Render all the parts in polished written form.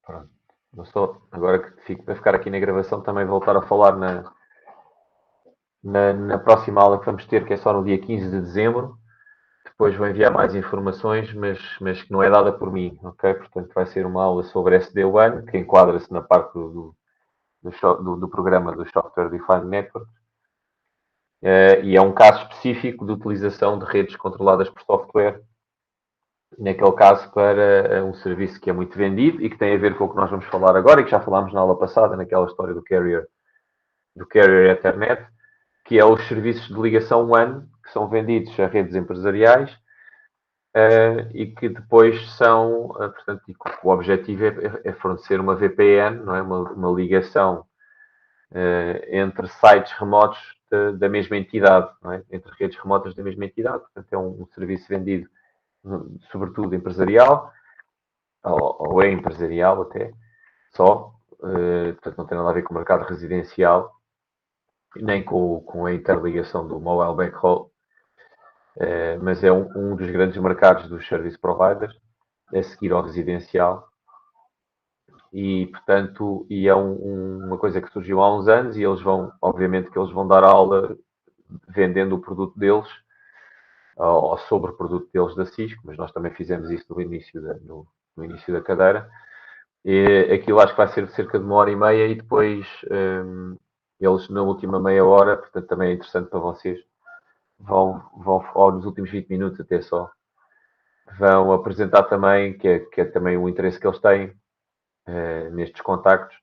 Pronto. Agora que fico para ficar aqui na gravação, também voltar a falar na próxima aula que vamos ter, que é só no dia 15 de dezembro. Depois vou enviar mais informações, mas que não é dada por mim, ok? Portanto, vai ser uma aula sobre SD-WAN, que enquadra-se na parte do programa do Software Defined Network. E é um caso específico de utilização de redes controladas por software, naquele caso para um serviço que é muito vendido e que tem a ver com o que nós vamos falar agora e que já falámos na aula passada, naquela história do carrier Ethernet, que é os serviços de ligação WAN, que são vendidos a redes empresariais e que depois são, portanto, o objetivo é fornecer uma VPN, não é? Uma ligação entre sites remotos da mesma entidade, não é? Entre redes remotas da mesma entidade. Portanto, é um serviço vendido, sobretudo empresarial, ou é empresarial até, só. Portanto, não tem nada a ver com o mercado residencial, nem com a interligação do mobile backhaul, mas é um dos grandes mercados dos service providers, a seguir ao residencial. E, portanto, é uma coisa que surgiu há uns anos e eles vão, obviamente, que eles vão dar aula vendendo o produto deles ou sobre o produto deles da Cisco, mas nós também fizemos isso no início da cadeira. E aquilo acho que vai ser de cerca de 1 hora e meia e depois eles na última meia hora, portanto também é interessante para vocês, ou nos últimos 20 minutos até só, vão apresentar também, que é também o interesse que eles têm nestes contactos,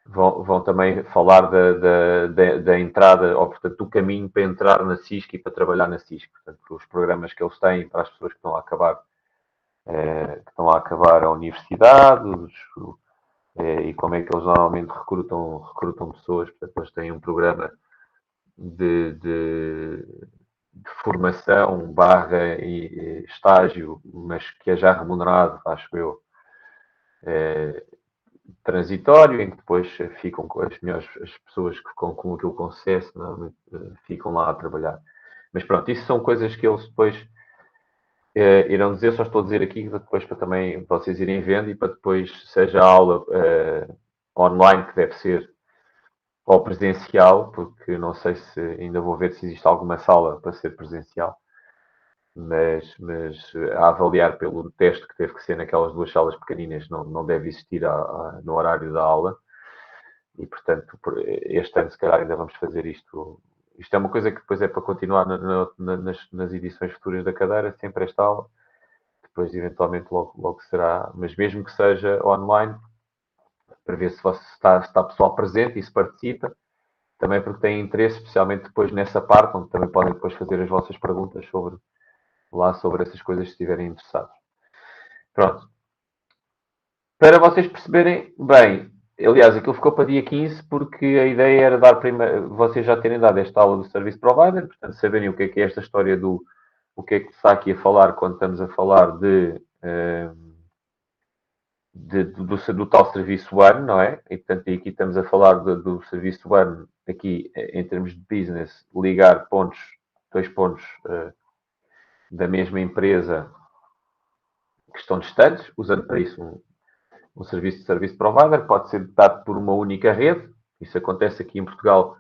vão também falar da entrada, ou portanto do caminho para entrar na Cisco e para trabalhar na Cisco, portanto os programas que eles têm para as pessoas que estão a acabar a universidade, e como é que eles normalmente recrutam pessoas. Portanto, eles têm um programa de formação barra e estágio, mas que é já remunerado, acho eu, transitório, em que depois ficam com as melhores as pessoas que ficam com aquilo com sucesso, normalmente ficam lá a trabalhar. Mas pronto, isso são coisas que eles depois irão dizer, só estou a dizer aqui depois para também vocês irem vendo e para depois, seja a aula online, que deve ser, ou presencial, porque não sei se ainda vou ver se existe alguma sala para ser presencial, mas a avaliar pelo teste que teve que ser naquelas duas salas pequeninas, não deve existir no horário da aula. E, portanto, este ano, se calhar, ainda vamos fazer isto. Isto é uma coisa que depois é para continuar nas edições futuras da cadeira, sempre esta aula. Depois, eventualmente, logo será, mas mesmo que seja online, para ver se está pessoal presente e se participa, também porque tem interesse, especialmente depois nessa parte, onde também podem depois fazer as vossas perguntas sobre essas coisas, se estiverem interessados. Pronto. Para vocês perceberem bem, aliás, aquilo ficou para dia 15 porque a ideia era vocês já terem dado esta aula do Service Provider, portanto, saberem o que é esta história o que é que está aqui a falar quando estamos a falar do tal serviço One, não é? E, portanto, aqui estamos a falar do serviço One, aqui em termos de business, ligar dois pontos da mesma empresa que estão distantes, usando para isso um serviço de service provider, pode ser dado por uma única rede. Isso acontece aqui em Portugal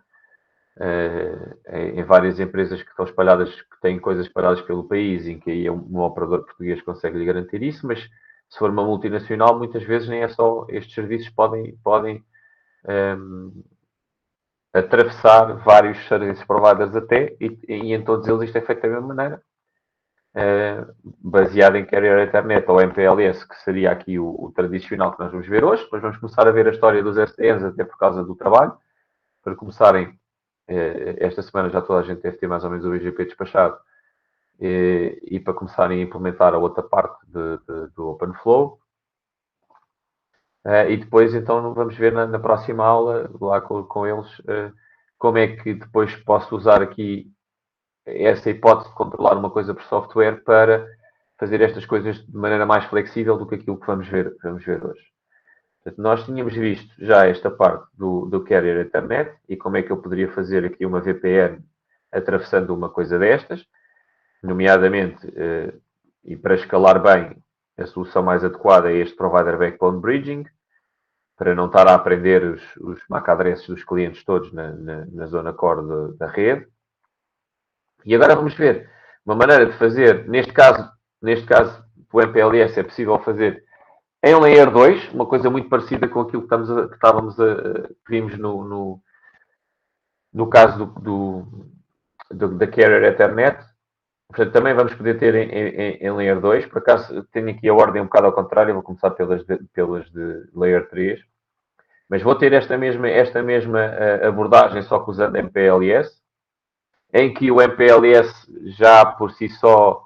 em várias empresas que estão espalhadas, que têm coisas espalhadas pelo país, em que aí um operador português consegue lhe garantir isso, mas se for uma multinacional, muitas vezes nem é só estes serviços podem atravessar vários serviços providers até, e em todos eles isto é feito da mesma maneira, baseado em Carrier Ethernet ou MPLS, que seria aqui o tradicional que nós vamos ver hoje. Depois vamos começar a ver a história dos SDNs, até por causa do trabalho. Para começarem, esta semana já toda a gente deve ter mais ou menos o BGP despachado, e para começarem a implementar a outra parte do OpenFlow. E depois, então, vamos ver na próxima aula, lá com eles, como é que depois posso usar aqui essa hipótese de controlar uma coisa por software para fazer estas coisas de maneira mais flexível do que aquilo que vamos ver hoje. Portanto, nós tínhamos visto já esta parte do Carrier Ethernet e como é que eu poderia fazer aqui uma VPN atravessando uma coisa destas, nomeadamente, e para escalar bem, a solução mais adequada é este Provider Backbone Bridging, para não estar a aprender os MAC addresses dos clientes todos na zona core da rede. E agora vamos ver uma maneira de fazer, neste caso, o MPLS é possível fazer em Layer 2, uma coisa muito parecida com aquilo que vimos no caso da Carrier Ethernet. Portanto, também vamos poder ter em Layer 2. Por acaso, tenho aqui a ordem um bocado ao contrário, vou começar pelas de Layer 3. Mas vou ter esta mesma abordagem, só que usando MPLS, em que o MPLS já por si só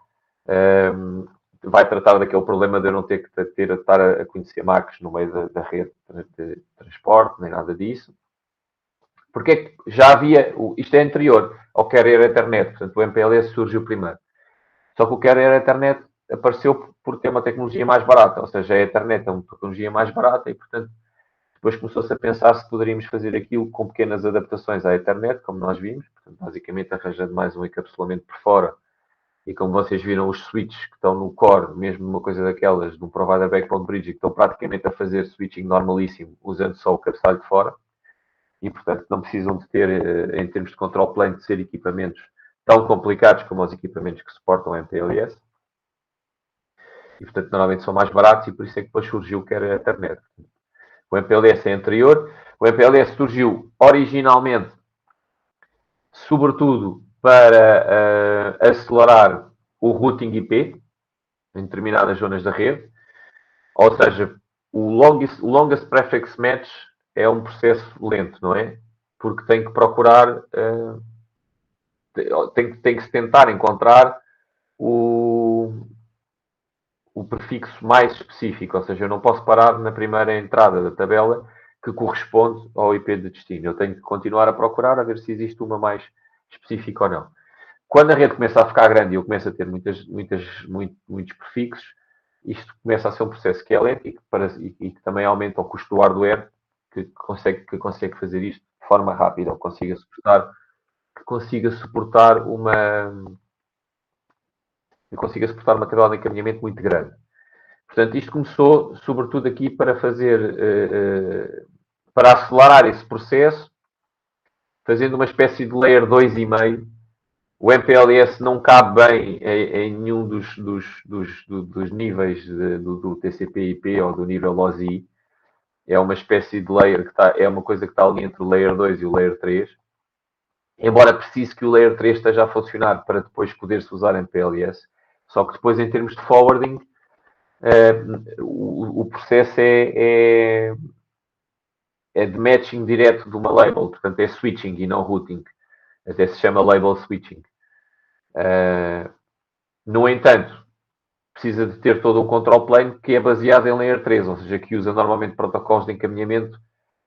vai tratar daquele problema de eu não ter que estar a conhecer MACs no meio da rede de transporte, nem nada disso. Porque é que já havia, isto é anterior ao Carrier Ethernet, portanto o MPLS surgiu primeiro. Só que o Carrier Ethernet apareceu por ter uma tecnologia mais barata, ou seja, a Ethernet é uma tecnologia mais barata e, portanto, depois começou-se a pensar se poderíamos fazer aquilo com pequenas adaptações à Ethernet, como nós vimos, portanto, basicamente arranjando mais um encapsulamento por fora. E como vocês viram, os switches que estão no core, mesmo numa coisa daquelas, de um provider backbone bridge, que estão praticamente a fazer switching normalíssimo, usando só o cabeçalho de fora. E, portanto, não precisam de ter, em termos de control plane, de ser equipamentos tão complicados como os equipamentos que suportam MPLS. E, portanto, normalmente são mais baratos e por isso é que depois surgiu o que era a Ethernet. O MPLS é anterior. O MPLS surgiu originalmente, sobretudo, para acelerar o routing IP em determinadas zonas da rede. Ou seja, o longest prefix match é um processo lento, não é? Porque tem que procurar, tem que se tentar encontrar o prefixo mais específico, ou seja, eu não posso parar na primeira entrada da tabela que corresponde ao IP de destino. Eu tenho que continuar a procurar a ver se existe uma mais específica ou não. Quando a rede começa a ficar grande e eu começo a ter muitos prefixos, isto começa a ser um processo que é lento e que também aumenta o custo do hardware que consegue fazer isto de forma rápida, ou consiga suportar uma tabela de encaminhamento muito grande. Portanto, isto começou, sobretudo, aqui para para acelerar esse processo, fazendo uma espécie de layer 2,5. O MPLS não cabe bem em nenhum dos níveis do TCP/IP ou do nível OSI. É uma espécie de layer é uma coisa que está ali entre o layer 2 e o layer 3. Embora precise que o layer 3 esteja a funcionar para depois poder-se usar MPLS. Só que depois, em termos de forwarding, o processo é de matching direto de uma label, portanto é switching e não routing. Até se chama label switching. No entanto, precisa de ter todo um control plane que é baseado em layer 3, ou seja, que usa normalmente protocolos de encaminhamento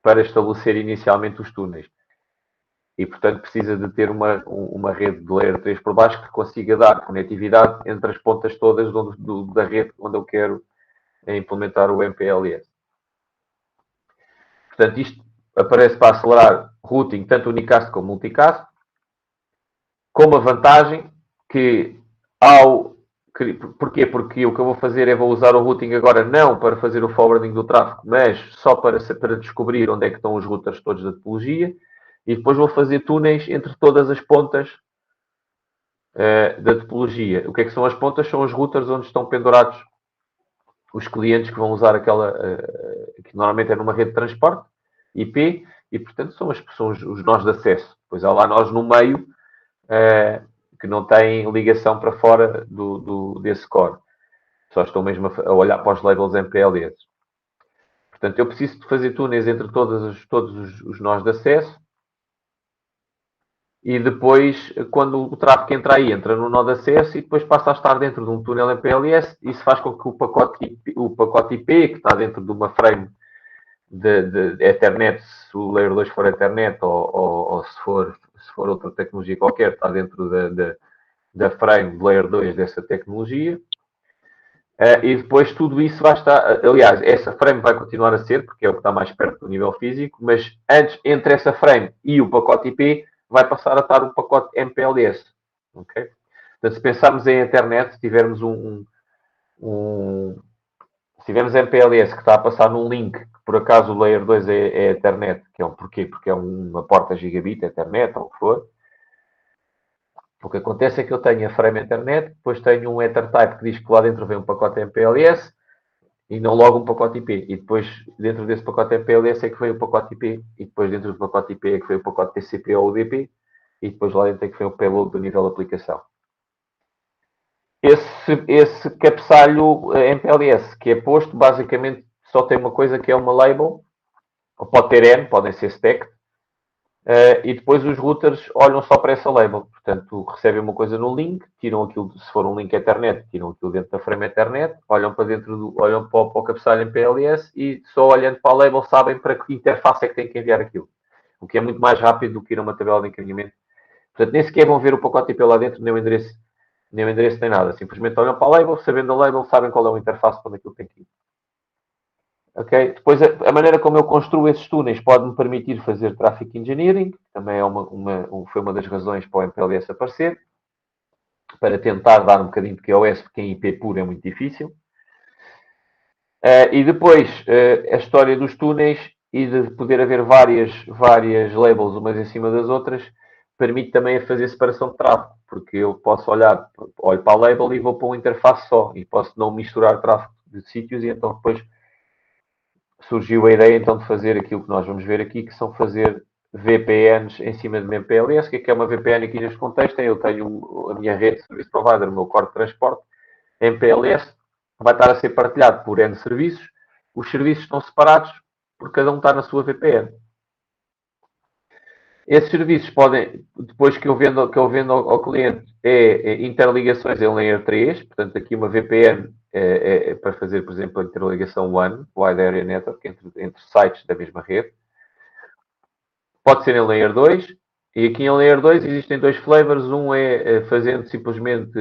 para estabelecer inicialmente os túneis. E, portanto, precisa de ter uma rede de layer 3 por baixo que consiga dar conectividade entre as pontas todas da rede onde eu quero implementar o MPLS. Portanto, isto aparece para acelerar routing, tanto unicast como multicast, com uma vantagem que Porquê? Porque o que eu vou fazer é vou usar o routing agora não para fazer o forwarding do tráfego, mas só para descobrir onde é que estão os routers todos da topologia e depois vou fazer túneis entre todas as pontas da topologia. O que é que são as pontas? São os routers onde estão pendurados os clientes que vão usar aquela, que normalmente é numa rede de transporte, IP, e portanto são os nós de acesso. Depois há lá nós no meio, que não têm ligação para fora desse core. Só estou mesmo a olhar para os labels MPLS. Portanto, eu preciso de fazer túneis entre todos os nós de acesso e depois, quando o tráfego entra aí, entra no nó de acesso e depois passa a estar dentro de um túnel MPLS. Isso faz com que o pacote IP, que está dentro de uma frame de Ethernet, se o Layer 2 for Ethernet ou se for outra tecnologia qualquer, está dentro da frame de Layer 2 dessa tecnologia. E depois tudo isso vai estar... Aliás, essa frame vai continuar a ser, porque é o que está mais perto do nível físico, mas antes, entre essa frame e o pacote IP, vai passar a estar o pacote MPLS. Okay? Portanto, se pensarmos em internet, se tivermos Se tivermos MPLS que está a passar num link, que por acaso o Layer 2 é Ethernet, que é um porquê? Porque é uma porta gigabit, Ethernet, ou o que for. O que acontece é que eu tenho a frame Ethernet, depois tenho um EtherType que diz que lá dentro vem um pacote MPLS e não logo um pacote IP. E depois, dentro desse pacote MPLS é que veio o pacote IP, e depois dentro do pacote IP é que veio o pacote TCP ou UDP, e depois lá dentro é que veio o payload do nível de aplicação. Esse cabeçalho MPLS que é posto, basicamente só tem uma coisa que é uma label, ou pode ter N, podem ser stack, e depois os routers olham só para essa label. Portanto, recebem uma coisa no link, tiram aquilo, se for um link Ethernet, tiram aquilo dentro da frame Ethernet, olham para dentro olham para o cabeçalho MPLS e só olhando para a label sabem para que interface é que têm que enviar aquilo. O que é muito mais rápido do que ir a uma tabela de encaminhamento. Portanto, nem sequer vão ver o pacote IP lá dentro, nem o endereço, nem nada. Simplesmente olham para a label, sabendo a label, sabem qual é o interface para aquilo que tem que ir. Okay? Depois, a maneira como eu construo esses túneis pode-me permitir fazer traffic engineering, também é foi uma das razões para o MPLS aparecer, para tentar dar um bocadinho de QoS, porque em IP puro é muito difícil. E depois, a história dos túneis e de poder haver várias labels umas em cima das outras, permite também fazer separação de tráfego, porque eu posso olho para a label e vou para uma interface só, e posso não misturar tráfego de sítios, e então depois surgiu a ideia então de fazer aquilo que nós vamos ver aqui, que são fazer VPNs em cima de uma MPLS. O que é uma VPN aqui neste contexto? Eu tenho a minha rede de serviço provider, o meu core de transporte, MPLS, vai estar a ser partilhado por N serviços. Os serviços estão separados porque cada um está na sua VPN. Esses serviços podem, depois que eu vendo ao cliente, interligações em Layer 3, portanto, aqui uma VPN é para fazer, por exemplo, a interligação WAN, Wide Area Network, entre sites da mesma rede. Pode ser em Layer 2, e aqui em Layer 2 existem dois flavors. Um é fazendo simplesmente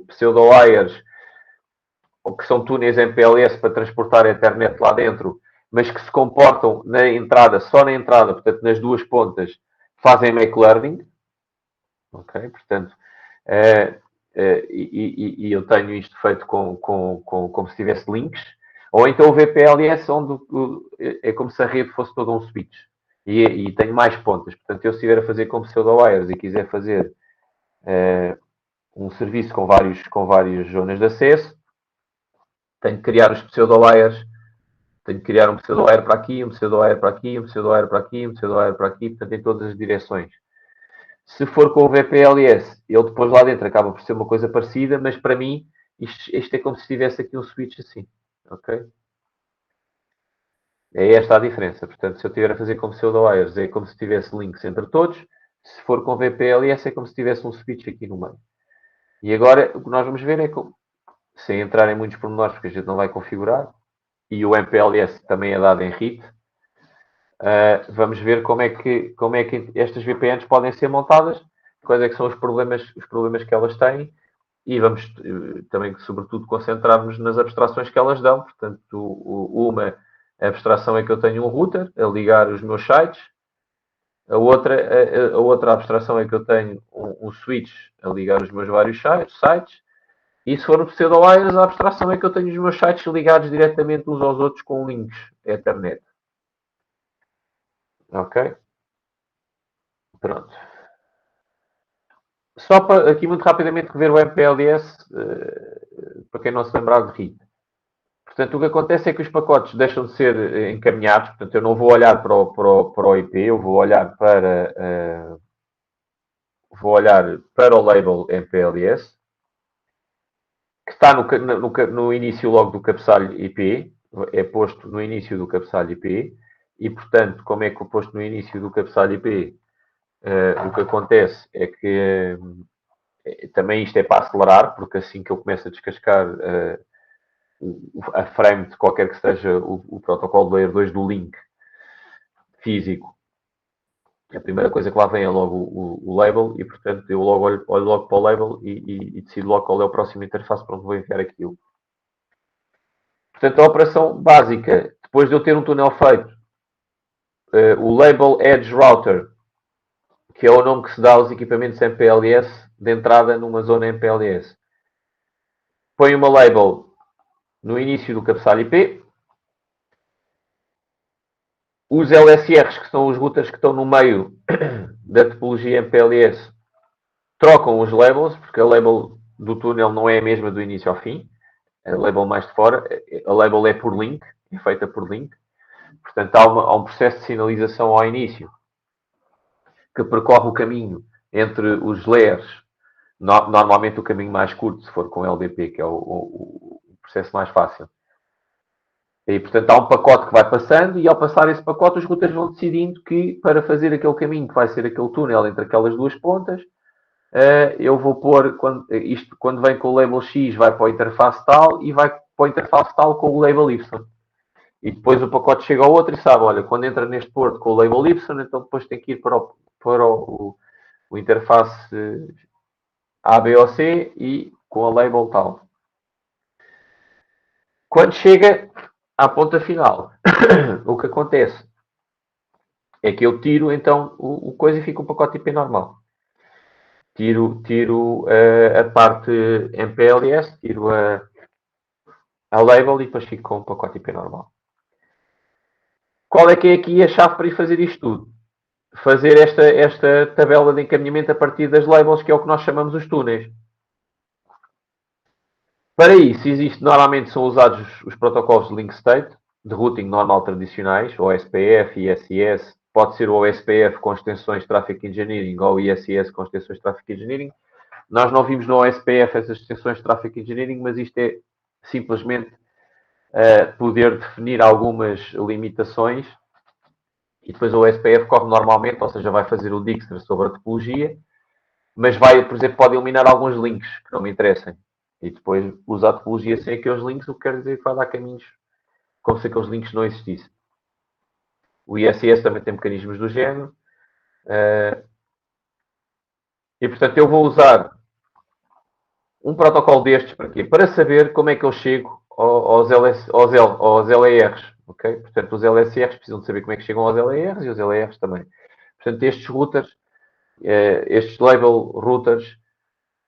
pseudo-wires, ou que são túneis MPLS para transportar a internet lá dentro, mas que se comportam na entrada, só na entrada, portanto, nas duas pontas, fazem make learning. Ok? Portanto, e eu tenho isto feito como se tivesse links, ou então o VPLS, onde é como se a rede fosse todo um switch. E tenho mais pontas. Portanto, eu se estiver a fazer como pseudo-wires e quiser fazer um serviço com várias zonas de acesso, tenho que criar os pseudo-wires. Tenho que criar um pseudo-wire para aqui, um pseudo-wire para aqui, um pseudo-wire para aqui, um pseudo-wire para aqui, portanto, em todas as direções. Se for com o VPLS, ele depois lá dentro acaba por ser uma coisa parecida, mas para mim, isto é como se tivesse aqui um switch assim. Ok? É esta a diferença. Portanto, se eu estiver a fazer com pseudo-wires, é como se tivesse links entre todos. Se for com VPLS, é como se tivesse um switch aqui no meio. E agora, o que nós vamos ver é como, sem entrar em muitos pormenores, porque a gente não vai configurar, e o MPLS também é dado em RIT, vamos ver como é que estas VPNs podem ser montadas, quais é que são os problemas que elas têm, e vamos também, sobretudo, concentrar-nos nas abstrações que elas dão. Portanto, uma abstração é que eu tenho um router a ligar os meus sites, a outra abstração é que eu tenho um switch a ligar os meus vários sites, e se for no pseudo-wires, a abstração é que eu tenho os meus sites ligados diretamente uns aos outros com links Ethernet. Ok? Pronto. Só para aqui muito rapidamente rever o MPLS, para quem não se lembrar de RIT. Portanto, o que acontece é que os pacotes deixam de ser encaminhados. Portanto, eu não vou olhar para o IP, eu vou olhar para o label MPLS, que está no início logo do cabeçalho IP, é posto no início do cabeçalho IP, e, portanto, como é que é posto no início do cabeçalho IP, o que acontece é que também isto é para acelerar, porque assim que eu começo a descascar a frame de qualquer que seja o protocolo do Layer 2 do link físico, a primeira coisa que lá vem é logo o label, e portanto eu logo olho logo para o label e decido logo qual é o próximo interface para onde vou enviar aquilo. Portanto, a operação básica, depois de eu ter um túnel feito, o Label Edge Router, que é o nome que se dá aos equipamentos MPLS de entrada numa zona MPLS, põe uma label no início do cabeçalho IP. Os LSRs, que são os routers que estão no meio da topologia MPLS, trocam os labels, porque a label do túnel não é a mesma do início ao fim. A label mais de fora, a label é por link, é feita por link. Portanto, há um processo de sinalização ao início que percorre o caminho entre os layers. Normalmente o caminho mais curto, se for com LDP, que é o processo mais fácil. E, portanto, há um pacote que vai passando e, ao passar esse pacote, os routers vão decidindo que, para fazer aquele caminho, que vai ser aquele túnel entre aquelas duas pontas, eu vou pôr, quando vem com o label X, vai para a interface tal e vai para a interface tal com o label Y. E depois o pacote chega ao outro e sabe, olha, quando entra neste porto com o label Y, então depois tem que ir para o interface A, B ou C e com a label tal. Quando chega à ponta final, o que acontece é que eu tiro então o coisa e fica o pacote IP normal. Tiro a parte MPLS, tiro a label e depois fico com o pacote IP normal. Qual é que é aqui a chave para ir fazer isto tudo? Fazer esta tabela de encaminhamento a partir das labels, que é o que nós chamamos os túneis. Para isso, normalmente são usados os protocolos de link state, de routing normal tradicionais, OSPF, ISIS, pode ser o OSPF com extensões de Traffic Engineering ou o ISIS com extensões de Traffic Engineering. Nós não vimos no OSPF essas extensões de Traffic Engineering, mas isto é simplesmente poder definir algumas limitações e depois o OSPF corre normalmente, ou seja, vai fazer o Dijkstra sobre a topologia, mas vai, por exemplo, pode eliminar alguns links que não me interessem. E depois usa a topologia sem aqueles links, o que quer dizer que vai dar caminhos como se aqueles links não existissem. O ISS também tem mecanismos do género. E, portanto, eu vou usar um protocolo destes para quê? Para saber como é que eu chego aos LERs. Okay? Portanto, os LSRs precisam de saber como é que chegam aos LERs e os LERs também. Portanto, estes routers, estes label routers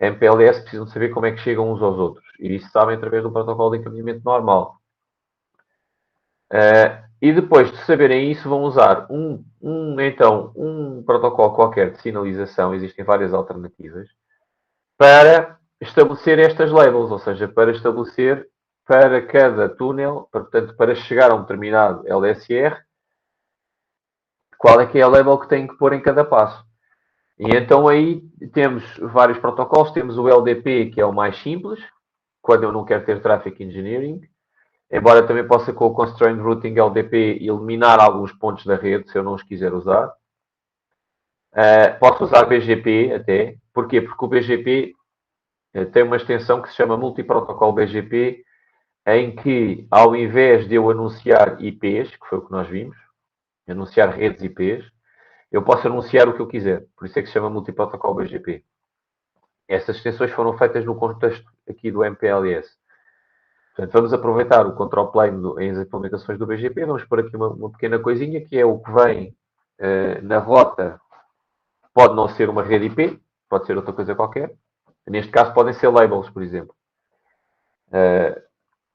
MPLS precisam de saber como é que chegam uns aos outros. E isso sabem através do protocolo de encaminhamento normal. E depois de saberem isso, vão usar então um protocolo qualquer de sinalização, existem várias alternativas, para estabelecer estas labels, ou seja, para estabelecer para cada túnel, portanto, para chegar a um determinado LSR, qual é que é a label que tem que pôr em cada passo. E então aí temos vários protocolos, temos o LDP, que é o mais simples, quando eu não quero ter Traffic Engineering, embora também possa com o Constrained Routing LDP eliminar alguns pontos da rede, se eu não os quiser usar. Posso usar BGP até. Porquê? Porque o BGP tem uma extensão que se chama Multiprotocol BGP, em que, ao invés de eu anunciar IPs, que foi o que nós vimos, anunciar redes IPs, eu posso anunciar o que eu quiser. Por isso é que se chama Multiprotocol BGP. Essas extensões foram feitas no contexto aqui do MPLS. Portanto, vamos aproveitar o control plane em implementações do BGP. Vamos pôr aqui uma pequena coisinha, que é o que vem na rota. Pode não ser uma rede IP, pode ser outra coisa qualquer. Neste caso, podem ser labels, por exemplo.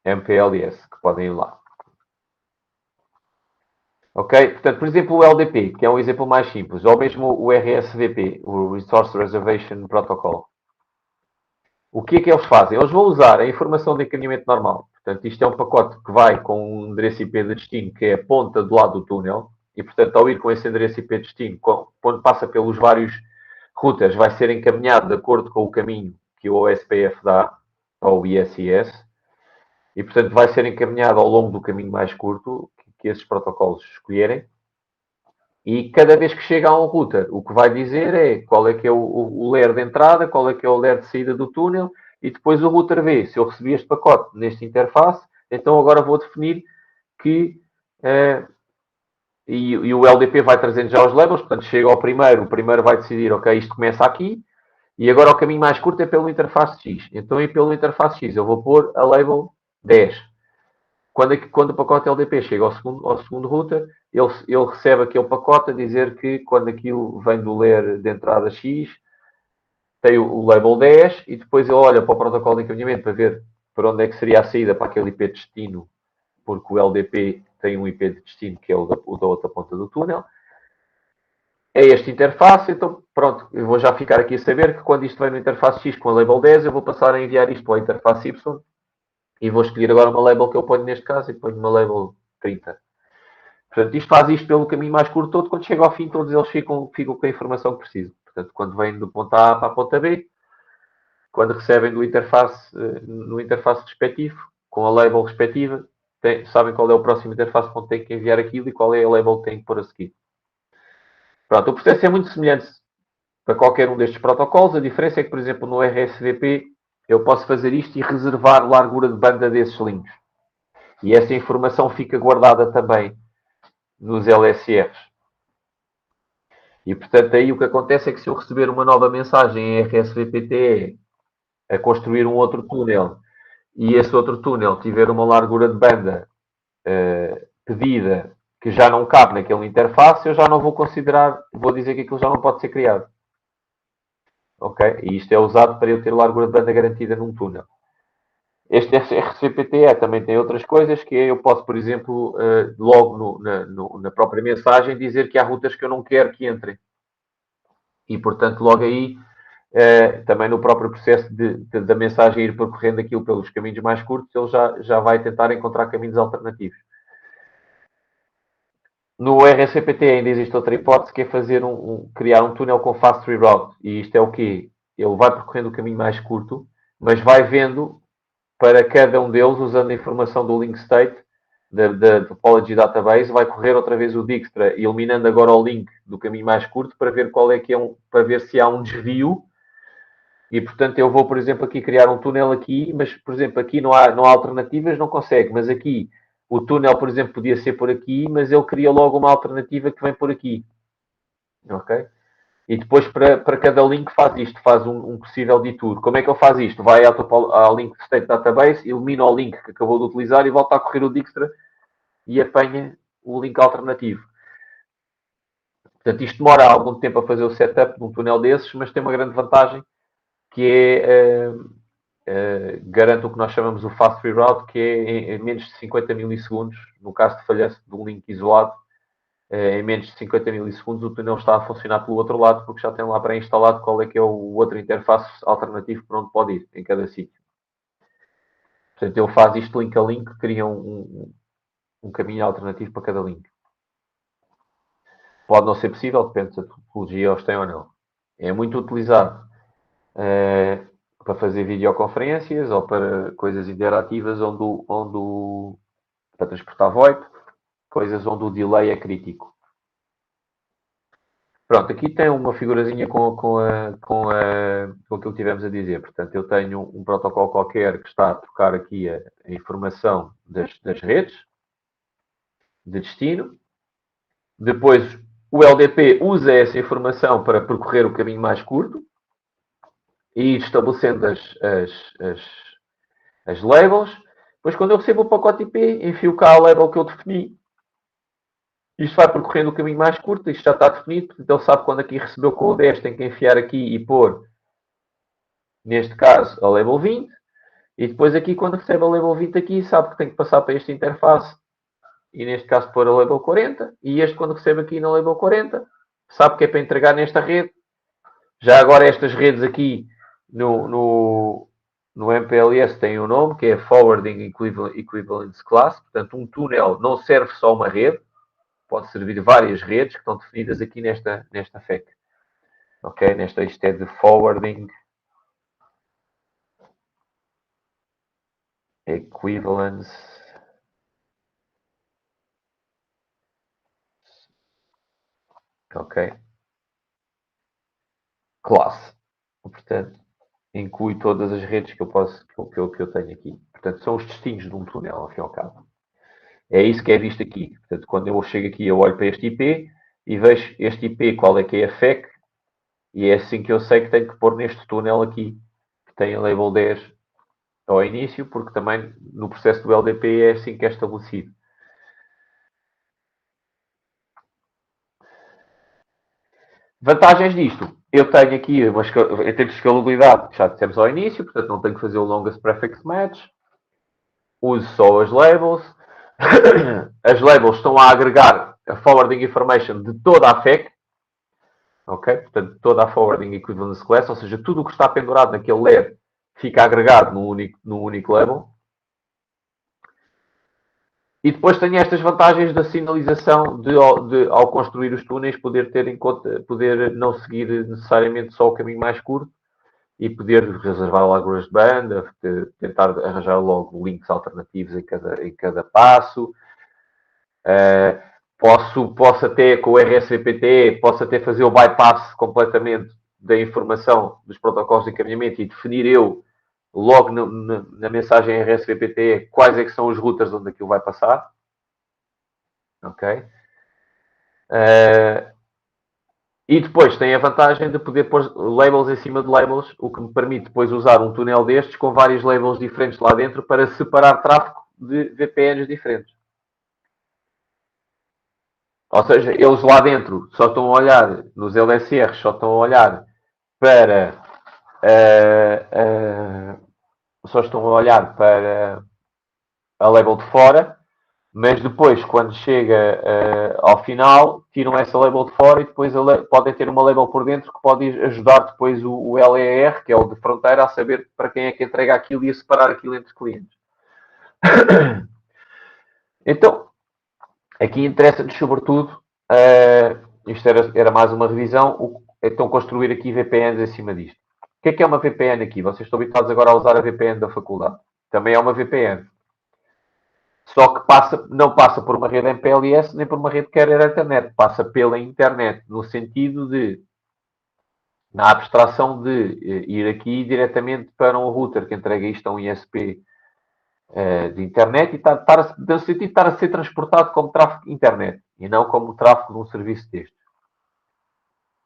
MPLS, que podem ir lá. Ok? Portanto, por exemplo, o LDP, que é um exemplo mais simples, ou mesmo o RSVP, o Resource Reservation Protocol. O que é que eles fazem? Eles vão usar a informação de encaminhamento normal. Portanto, isto é um pacote que vai com um endereço IP de destino, que é a ponta do lado do túnel, e, portanto, ao ir com esse endereço IP de destino, quando passa pelos vários routers, vai ser encaminhado de acordo com o caminho que o OSPF dá, ou o ISIS, e, portanto, vai ser encaminhado ao longo do caminho mais curto que esses protocolos escolherem. E cada vez que chega a um router, o que vai dizer é qual é que é o layer de entrada, qual é que é o layer de saída do túnel, e depois o router vê se eu recebi este pacote nesta interface, então agora vou definir que... e o LDP vai trazendo já os labels, portanto chega ao primeiro, o primeiro vai decidir, ok, isto começa aqui, e agora o caminho mais curto é pelo interface X. Então, pelo interface X, eu vou pôr a label 10. Quando o pacote LDP chega ao segundo router, ele recebe aquele pacote a dizer que quando aquilo vem do layer de entrada X, tem o label 10 e depois ele olha para o protocolo de encaminhamento para onde é que seria a saída para aquele IP de destino, porque o LDP tem um IP de destino que é o da outra ponta do túnel. É esta interface, então pronto, eu vou já ficar aqui a saber que quando isto vem no interface X com a label 10, eu vou passar a enviar isto para a interface Y e vou escolher agora uma label que eu ponho neste caso e ponho uma label 30. Portanto, isto faz isto pelo caminho mais curto todo, quando chega ao fim todos eles ficam com a informação que precisam. Portanto, quando vêm do ponto A para a ponta B, quando recebem do interface, no interface respectivo, com a label respectiva, sabem qual é o próximo interface onde tem que enviar aquilo e qual é a label que tem que pôr a seguir. Pronto, o processo é muito semelhante para qualquer um destes protocolos. A diferença é que, por exemplo, no RSVP, eu posso fazer isto e reservar largura de banda desses links. E essa informação fica guardada também nos LSRs. E, portanto, aí o que acontece é que se eu receber uma nova mensagem em RSVPTE a construir um outro túnel e esse outro túnel tiver uma largura de banda pedida que já não cabe naquele interface, eu já não vou considerar, vou dizer que aquilo já não pode ser criado. Ok? E isto é usado para eu ter largura de banda garantida num túnel. Este RCPTE também tem outras coisas, que eu posso, por exemplo, logo na própria mensagem, dizer que há rutas que eu não quero que entrem. E, portanto, logo aí, também no próprio processo da mensagem ir percorrendo aquilo pelos caminhos mais curtos, ele já vai tentar encontrar caminhos alternativos. No RSCPT ainda existe outra hipótese, que é fazer criar um túnel com fast reroute. E isto é o quê? Ele vai percorrendo o caminho mais curto, mas vai vendo para cada um deles, usando a informação do link state, da topology database, vai correr outra vez o Dijkstra, eliminando agora o link do caminho mais curto para ver qual é que para ver se há um desvio. E portanto eu vou, por exemplo, aqui criar um túnel aqui, mas por exemplo aqui não há alternativas, não consegue, mas aqui o túnel, por exemplo, podia ser por aqui, mas ele cria logo uma alternativa que vem por aqui. Ok? E depois para cada link faz isto, faz um possível detour. Como é que ele faz isto? Vai ao link state database, elimina o link que acabou de utilizar e volta a correr o Dijkstra e apanha o link alternativo. Portanto, isto demora algum tempo a fazer o setup de um túnel desses, mas tem uma grande vantagem, que é garante o que nós chamamos o fast reroute, que é em menos de 50 milissegundos, no caso de falhança de um link isolado, em menos de 50 milissegundos o túnel está a funcionar pelo outro lado, porque já tem lá pré-instalado qual é que é o outro interface alternativo para onde pode ir, em cada sítio. Portanto, ele faz isto link a link, cria um caminho alternativo para cada link. Pode não ser possível, depende se a topologia os tem ou não. É muito utilizado para fazer videoconferências ou para coisas interativas para transportar VoIP, coisas onde o delay é crítico. Pronto, aqui tem uma figurazinha com aquilo que tivemos a dizer. Portanto, eu tenho um protocolo qualquer que está a trocar aqui a informação das redes de destino. Depois, o LDP usa essa informação para percorrer o caminho mais curto e ir estabelecendo as labels. Depois, quando eu recebo o pacote IP, enfio cá a label que eu defini. Isto vai percorrendo o caminho mais curto, isto já está definido, portanto ele sabe quando aqui recebeu com o 10, tem que enfiar aqui e pôr, neste caso, a label 20, e depois aqui quando recebe a label 20 aqui, sabe que tem que passar para esta interface, e neste caso pôr a label 40, e este quando recebe aqui na label 40, sabe que é para entregar nesta rede. Já agora estas redes aqui no MPLS têm um nome, que é Forwarding Equivalence Class, portanto um túnel não serve só uma rede, pode servir várias redes que estão definidas aqui nesta FEC. Ok? Isto é de Forwarding Equivalence Class. Portanto, inclui todas as redes que eu tenho aqui. Portanto, são os destinos de um túnel, ao fim e ao cabo. É isso que é visto aqui. Portanto, quando eu chego aqui, eu olho para este IP e vejo este IP, qual é que é a FEC, e é assim que eu sei que tenho que pôr neste túnel aqui, que tem a label 10 ao início, porque também no processo do LDP é assim que é estabelecido. Vantagens disto. Eu tenho aqui, em termos de escalabilidade, já dissemos ao início, portanto não tenho que fazer o longest prefix match. uso só as labels. As labels estão a agregar a forwarding information de toda a FEC, ok? Portanto, toda a forwarding equivalence class, ou seja, tudo o que está pendurado naquele layer fica agregado num único label. E depois tem estas vantagens da sinalização ao construir os túneis, poder ter em conta, poder não seguir necessariamente só o caminho mais curto e poder reservar larguras de banda, tentar arranjar logo links alternativos em cada passo. Posso até, com o RSVPT, posso até fazer o bypass completamente da informação dos protocolos de encaminhamento e definir eu, logo na mensagem RSVPT, quais é que são os routers onde aquilo vai passar. Ok? E depois tem a vantagem de poder pôr labels em cima de labels, o que me permite depois usar um túnel destes com vários labels diferentes lá dentro para separar tráfego de VPNs diferentes. Ou seja, eles lá dentro só estão a olhar, nos LSRs, só estão a olhar para. Só estão a olhar para a label de fora, mas depois, quando chega ao final, tiram essa label de fora e depois podem ter uma label por dentro que pode ajudar depois o LER, que é o de fronteira, a saber para quem é que entrega aquilo e a separar aquilo entre clientes. Então, aqui interessa-nos sobretudo, isto era mais uma revisão, então construir aqui VPNs em cima disto. O que é uma VPN aqui? Vocês estão habituados agora a usar a VPN da faculdade. Também é uma VPN. Só que não passa por uma rede MPLS nem por uma rede carrier internet. Passa pela internet, no sentido de, na abstração de ir aqui diretamente para um router que entrega isto a um ISP de internet e no sentido de estar a ser transportado como tráfego de internet e não como tráfego de um serviço deste.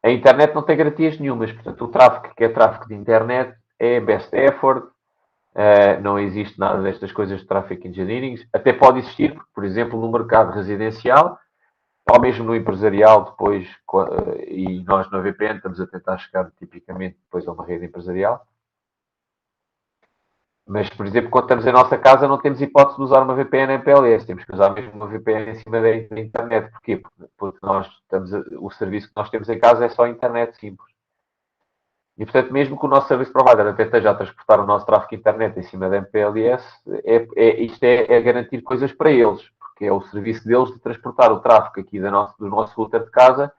A internet não tem garantias nenhumas, portanto, o tráfego que é tráfego de internet é best effort, não existe nada destas coisas de traffic engineering. Até pode existir, por exemplo, no mercado residencial, ou mesmo no empresarial, depois, e nós na VPN estamos a tentar chegar tipicamente depois a uma rede empresarial. Mas, por exemplo, quando estamos em nossa casa, não temos hipótese de usar uma VPN MPLS, temos que usar mesmo uma VPN em cima da internet. Porquê? Porque o serviço que nós temos em casa é só internet simples. E, portanto, mesmo que o nosso service provider até esteja a transportar o nosso tráfego de internet em cima da MPLS, isto é garantir coisas para eles, porque é o serviço deles de transportar o tráfego aqui do nosso router de casa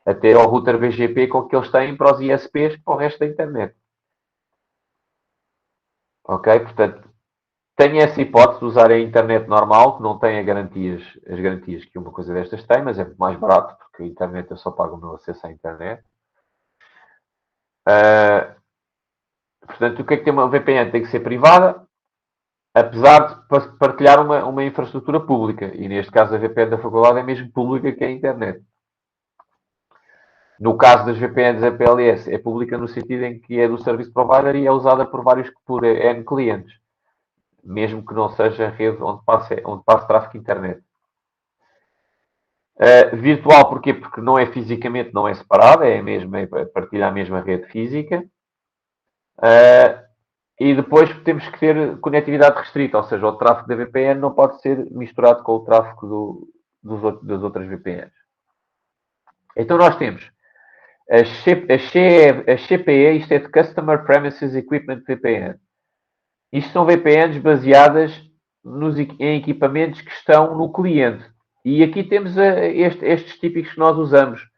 até ao router BGP com que eles têm para os ISPs para o resto da internet. Ok? Portanto, tenho essa hipótese de usar a internet normal, que não tem as garantias que uma coisa destas tem, mas é muito mais barato, porque a internet eu só pago o meu acesso à internet. Portanto, o que é que tem uma VPN? Tem que ser privada, apesar de partilhar uma infraestrutura pública. E neste caso a VPN da faculdade é mesmo pública que é a internet. No caso das VPNs MPLS, é pública no sentido em que é do service provider e é usada por N clientes, mesmo que não seja a rede onde passe tráfego de internet. Virtual, porquê? Porque não é fisicamente, não é separada, partilha a mesma rede física. E depois temos que ter conectividade restrita, ou seja, o tráfego da VPN não pode ser misturado com o tráfego das outras VPNs. Então nós temos a CPE, isto é de Customer Premises Equipment VPN. Isto são VPNs baseadas em equipamentos que estão no cliente. E aqui temos estes típicos que nós usamos.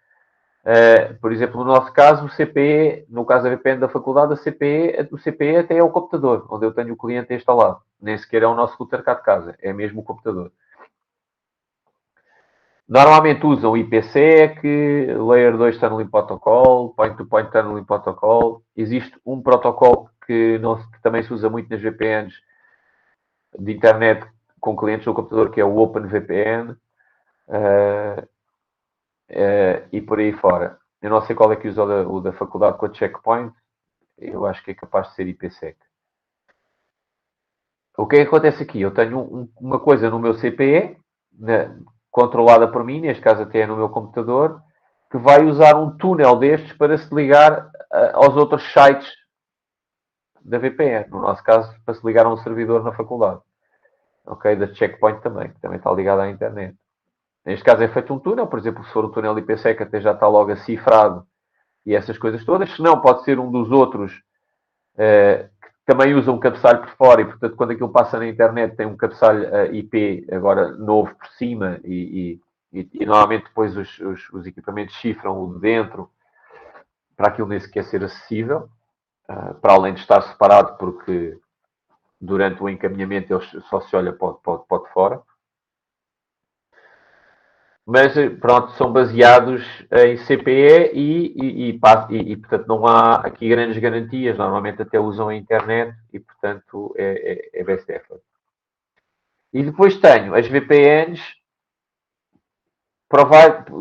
Por exemplo, no nosso caso, o CPE, no caso da VPN da faculdade, o CPE até é o computador, onde eu tenho o cliente instalado. Nem sequer é o nosso router cá de casa, é mesmo o computador. Normalmente usam IPsec, Layer 2 Tunneling Protocol, Point-to-Point Tunneling Protocol. Existe um protocolo que também se usa muito nas VPNs de internet com clientes no computador, que é o OpenVPN. E por aí fora. Eu não sei qual é que usa o da faculdade com a Checkpoint. Eu acho que é capaz de ser IPsec. O que é que acontece aqui? Eu tenho uma coisa no meu CPE, controlada por mim, neste caso até é no meu computador, que vai usar um túnel destes para se ligar aos outros sites da VPN. No nosso caso, para se ligar a um servidor na faculdade. ok, da checkpoint também, que também está ligada à internet. Neste caso é feito um túnel, por exemplo, se for um túnel IPsec até já está logo cifrado e essas coisas todas. Se não, pode ser um dos outros que também usa um cabeçalho por fora e, portanto, quando aquilo passa na internet tem um cabeçalho IP agora novo por cima e normalmente depois os equipamentos chifram o de dentro para aquilo nem sequer ser acessível, para além de estar separado porque durante o encaminhamento ele só se olha para de fora. Mas, pronto, são baseados em CPE portanto, não há aqui grandes garantias. Normalmente até usam a internet e, portanto, é best effort. E depois tenho as VPNs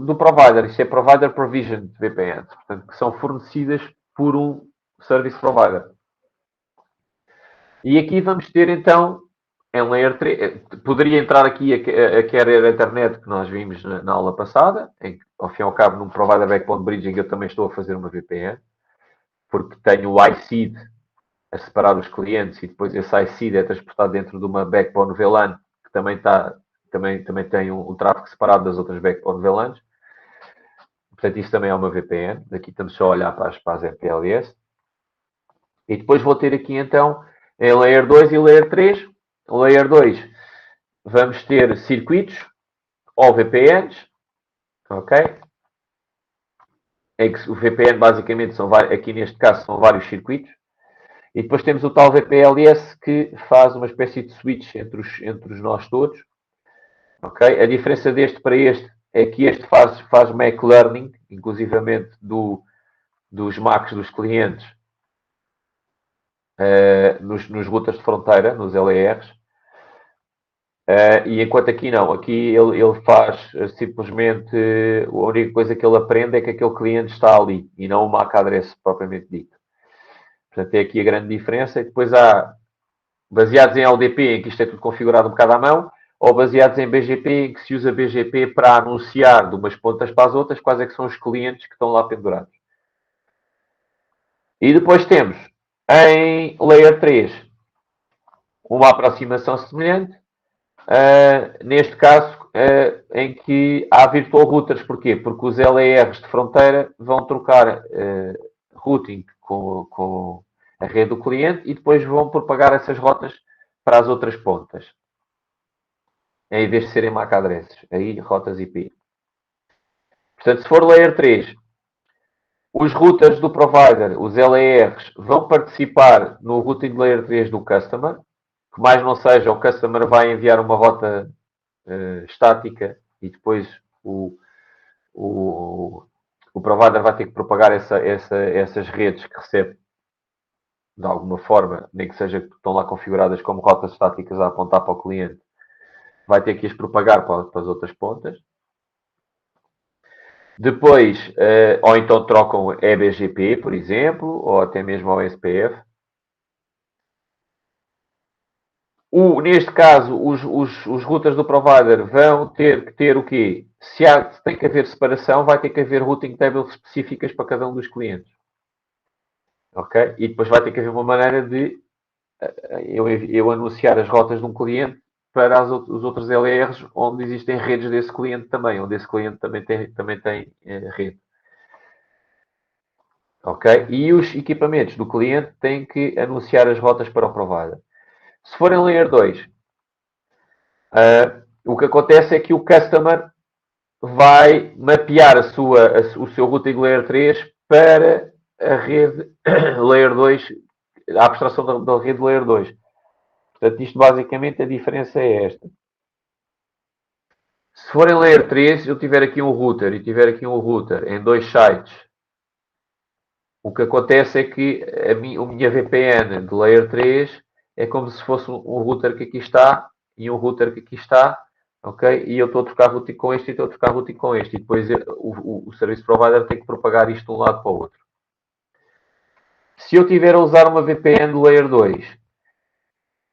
do provider. Isto é Provider Provision VPNs. Portanto, que são fornecidas por um Service Provider. E aqui vamos ter, então, em Layer 3, poderia entrar aqui a Carrier Ethernet que nós vimos na aula passada, em que, ao fim e ao cabo, num Provider Backbone Bridging eu também estou a fazer uma VPN, porque tenho o iSeed a separar os clientes e depois esse iSeed é transportado dentro de uma Backbone VLAN, que também tem um tráfego separado das outras Backbone VLANs. Portanto, isso também é uma VPN. Aqui estamos só a olhar para as MPLS. E depois vou ter aqui, então, em Layer 2 e Layer 3. Layer 2, vamos ter circuitos ou VPNs, ok? Em que o VPN basicamente aqui neste caso são vários circuitos. E depois temos o tal VPLS que faz uma espécie de switch entre os nós todos. Ok? A diferença deste para este é que este faz Mac Learning, inclusivamente dos Macs dos clientes, nos routers de fronteira, nos LERs. E enquanto aqui não, aqui ele faz simplesmente a única coisa que ele aprende é que aquele cliente está ali e não o MAC address propriamente dito. Portanto, é aqui a grande diferença. E depois há baseados em LDP, em que isto é tudo configurado um bocado à mão, ou baseados em BGP, em que se usa BGP para anunciar de umas pontas para as outras quais é que são os clientes que estão lá pendurados. E depois temos em Layer 3 uma aproximação semelhante. Neste caso, em que há virtual routers. Porquê? Porque os LERs de fronteira vão trocar routing com a rede do cliente e depois vão propagar essas rotas para as outras pontas. Em vez de serem MAC addresses. Aí, rotas IP. Portanto, se for Layer 3, os routers do provider, os LERs, vão participar no routing Layer 3 do customer. Que mais não seja, o customer vai enviar uma rota estática e depois o provider vai ter que propagar essas redes que recebe de alguma forma, nem que seja que estão lá configuradas como rotas estáticas a apontar para o cliente, vai ter que as propagar para as outras pontas. Depois, ou então trocam EBGP, por exemplo, ou até mesmo ao SPF. Neste caso, os routers do provider vão ter que ter o quê? Se tem que haver separação, vai ter que haver routing tables específicas para cada um dos clientes. Ok? E depois vai ter que haver uma maneira de eu anunciar as rotas de um cliente para os outros LRs onde existem redes desse cliente também, onde esse cliente também tem rede. Ok? E os equipamentos do cliente têm que anunciar as rotas para o provider. Se for em Layer 2, o que acontece é que o customer vai mapear o seu routing Layer 3 para a rede Layer 2, a abstração da rede Layer 2. Portanto, isto basicamente a diferença é esta. Se for em Layer 3, eu tiver aqui um router e tiver aqui um router em dois sites, o que acontece é que a minha VPN de Layer 3 é como se fosse um router que aqui está e um router que aqui está, ok? E eu estou a trocar routing com este e estou a trocar routing com este. E depois o Service Provider tem que propagar isto de um lado para o outro. Se eu tiver a usar uma VPN de Layer 2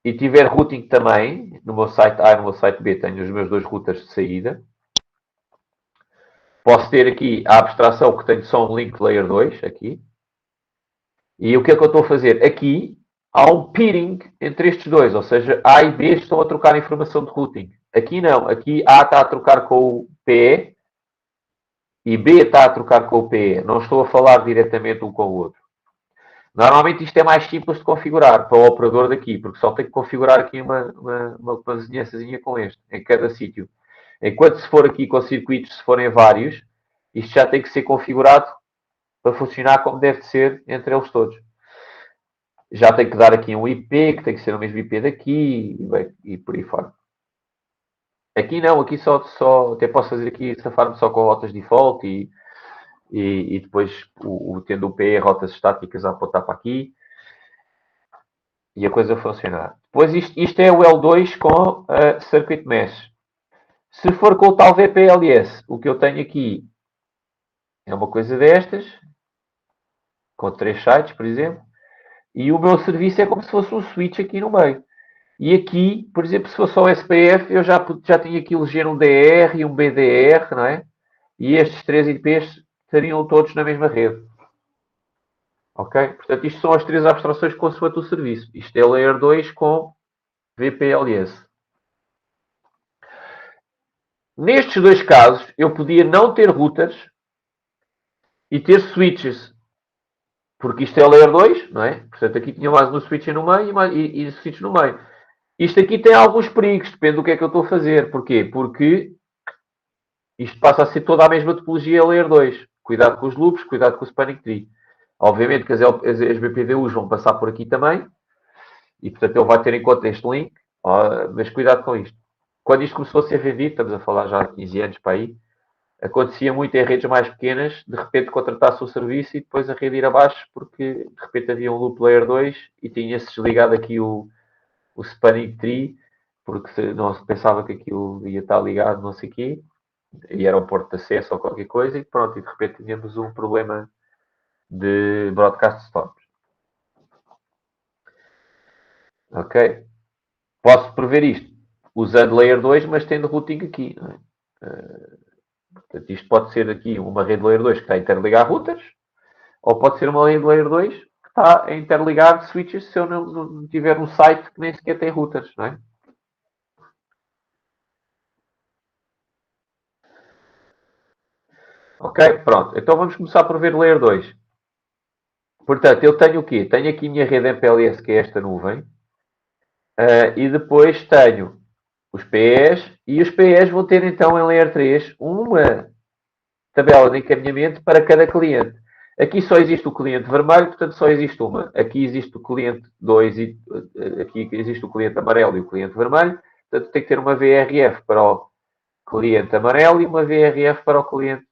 e tiver routing também, no meu site A e no meu site B tenho os meus dois routers de saída, posso ter aqui a abstração que tenho só um link Layer 2, aqui. E o que é que eu estou a fazer? Aqui, há um peering entre estes dois, ou seja, A e B estão a trocar informação de routing. Aqui não, aqui A está a trocar com o PE e B está a trocar com o PE. Não estou a falar diretamente um com o outro. Normalmente isto é mais simples de configurar para o operador daqui, porque só tem que configurar aqui uma vizinhançazinha com este, em cada sítio. Enquanto se for aqui com circuitos, se forem vários, isto já tem que ser configurado para funcionar como deve ser entre eles todos. Já tem que dar aqui um IP, que tem que ser o mesmo IP daqui, e por aí fora. Aqui não, aqui só até posso fazer aqui, safar-me só com rotas default e depois tendo o PE, rotas estáticas a apontar para aqui e a coisa funcionar. Depois isto é o L2 com a Circuit Mesh. Se for com o tal VPLS, o que eu tenho aqui é uma coisa destas, com 3 sites, por exemplo, e o meu serviço é como se fosse um switch aqui no meio. E aqui, por exemplo, se fosse só o SPF, eu já tinha que eleger um DR e um BDR, não é? E estes 3 IPs estariam todos na mesma rede. Ok? Portanto, isto são as 3 abstrações consoante o serviço. Isto é Layer 2 com VPLS. Nestes dois casos, eu podia não ter routers e ter switches. Porque isto é Layer 2, não é? Portanto, aqui tinha mais um switch no meio e switch no meio. Isto aqui tem alguns perigos, depende do que é que eu estou a fazer. Porquê? Porque isto passa a ser toda a mesma topologia Layer 2. Cuidado com os loops, cuidado com o spanning tree. Obviamente que as BPDUs vão passar por aqui também. E, portanto, ele vai ter em conta este link. Mas cuidado com isto. Quando isto começou a ser vendido, estamos a falar já há 15 anos para aí, acontecia muito em redes mais pequenas, de repente contratar-se o serviço e depois a rede ir abaixo, porque de repente havia um loop Layer 2 e tinha-se desligado aqui o spanning tree, porque não se pensava que aquilo ia estar ligado, não sei o quê, e era um porto de acesso ou qualquer coisa, e pronto, e de repente tínhamos um problema de broadcast stops. Ok? Posso prever isto usando Layer 2, mas tendo routing aqui. Não é? Portanto, isto pode ser aqui uma rede Layer 2 que está a interligar routers, ou pode ser uma rede Layer 2 que está a interligar switches se eu não tiver um site que nem sequer tem routers. Não é? Ok, pronto. Então vamos começar por ver Layer 2. Portanto, eu tenho o quê? Tenho aqui a minha rede MPLS, que é esta nuvem, e depois tenho os PEs, e os PEs vão ter então em Layer 3 uma tabela de encaminhamento para cada cliente. Aqui só existe o cliente vermelho, portanto só existe uma. Aqui existe o cliente 2 e aqui existe o cliente amarelo e o cliente vermelho, portanto tem que ter uma VRF para o cliente amarelo e uma VRF para o cliente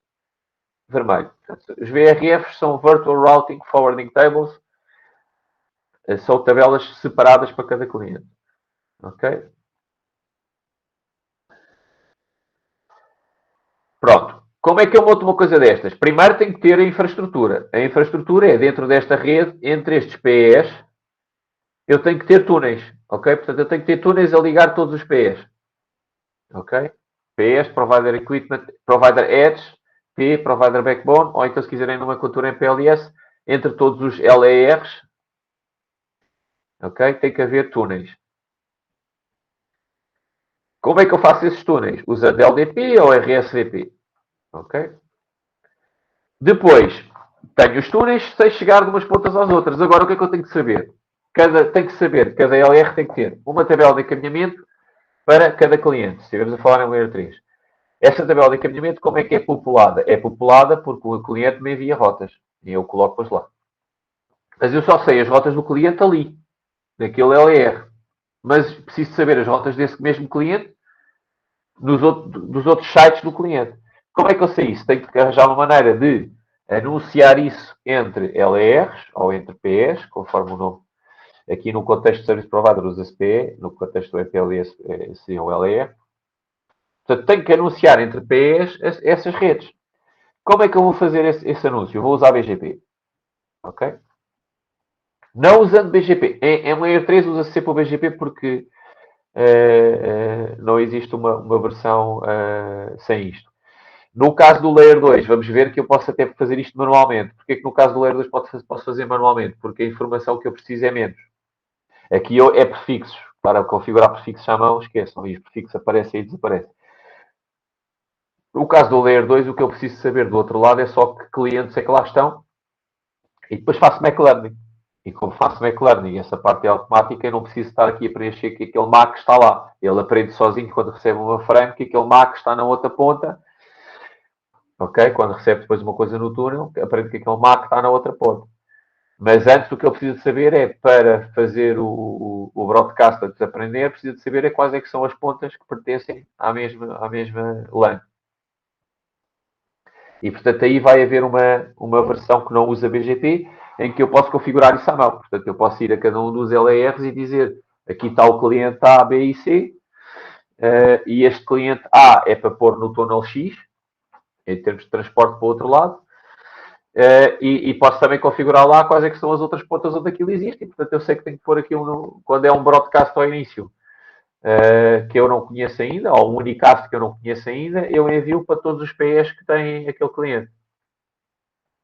vermelho. Portanto, os VRFs são Virtual Routing Forwarding Tables, são tabelas separadas para cada cliente. Ok? Pronto. Como é que eu monto uma coisa destas? Primeiro tem que ter a infraestrutura. A infraestrutura é dentro desta rede, entre estes PEs, eu tenho que ter túneis. Ok? Portanto, eu tenho que ter túneis a ligar todos os PEs. Ok? PEs, Provider Equipment, Provider Edge, P, Provider Backbone, ou então se quiserem nomenclatura em PLS, entre todos os LERs, ok? Tem que haver túneis. Como é que eu faço esses túneis? Usando LDP ou RSVP. Ok? Depois, tenho os túneis sem chegar de umas pontas às outras. Agora, o que é que eu tenho que saber? Cada LR tem que ter uma tabela de encaminhamento para cada cliente. Se estivermos a falar em Layer 3. Essa tabela de encaminhamento, como é que é populada? É populada porque o cliente me envia rotas. E eu coloco-as lá. Mas eu só sei as rotas do cliente ali, naquele LR. Mas preciso saber as rotas desse mesmo cliente dos outros sites do cliente. Como é que eu sei isso? Tenho que arranjar uma maneira de anunciar isso entre LERs ou entre PEs, conforme o nome. Aqui no contexto de Service Provider usa-se PE, no contexto do EPLS seria o LER. Portanto, tenho que anunciar entre PEs essas redes. Como é que eu vou fazer esse anúncio? Eu vou usar BGP. Ok? Não usando BGP. Em Layer 3 usa-se sempre o BGP porque não existe uma versão sem isto. No caso do Layer 2, vamos ver que eu posso até fazer isto manualmente. Porquê que no caso do Layer 2 posso fazer manualmente? Porque a informação que eu preciso é menos. Aqui é prefixos. Para configurar prefixos à mão, esqueçam. E os prefixos aparecem e desaparecem. No caso do Layer 2, o que eu preciso saber do outro lado é só que clientes é que lá estão. E depois faço MacLearning. E como faço MacLearning, essa parte é automática, eu não preciso estar aqui a preencher que aquele MAC está lá. Ele aprende sozinho quando recebe uma frame que aquele MAC está na outra ponta. Ok? Quando recebe depois uma coisa no túnel, aprende que aquele MAC está na outra ponta. Mas antes o que eu preciso de saber é, para fazer o broadcast a desaprender, preciso de saber quais é que são as pontas que pertencem à mesma LAN. E, portanto, aí vai haver uma versão que não usa BGP, em que eu posso configurar isso à mão. Portanto, eu posso ir a cada um dos LERs e dizer, aqui está o cliente A, B e C, e este cliente A é para pôr no túnel X, em termos de transporte para o outro lado, e posso também configurar lá quais é que são as outras pontas onde aquilo existe. E, portanto, eu sei que tenho que pôr aquilo quando é um broadcast ao início, que eu não conheço ainda, ou um unicast que eu não conheço ainda, eu envio para todos os PS que têm aquele cliente.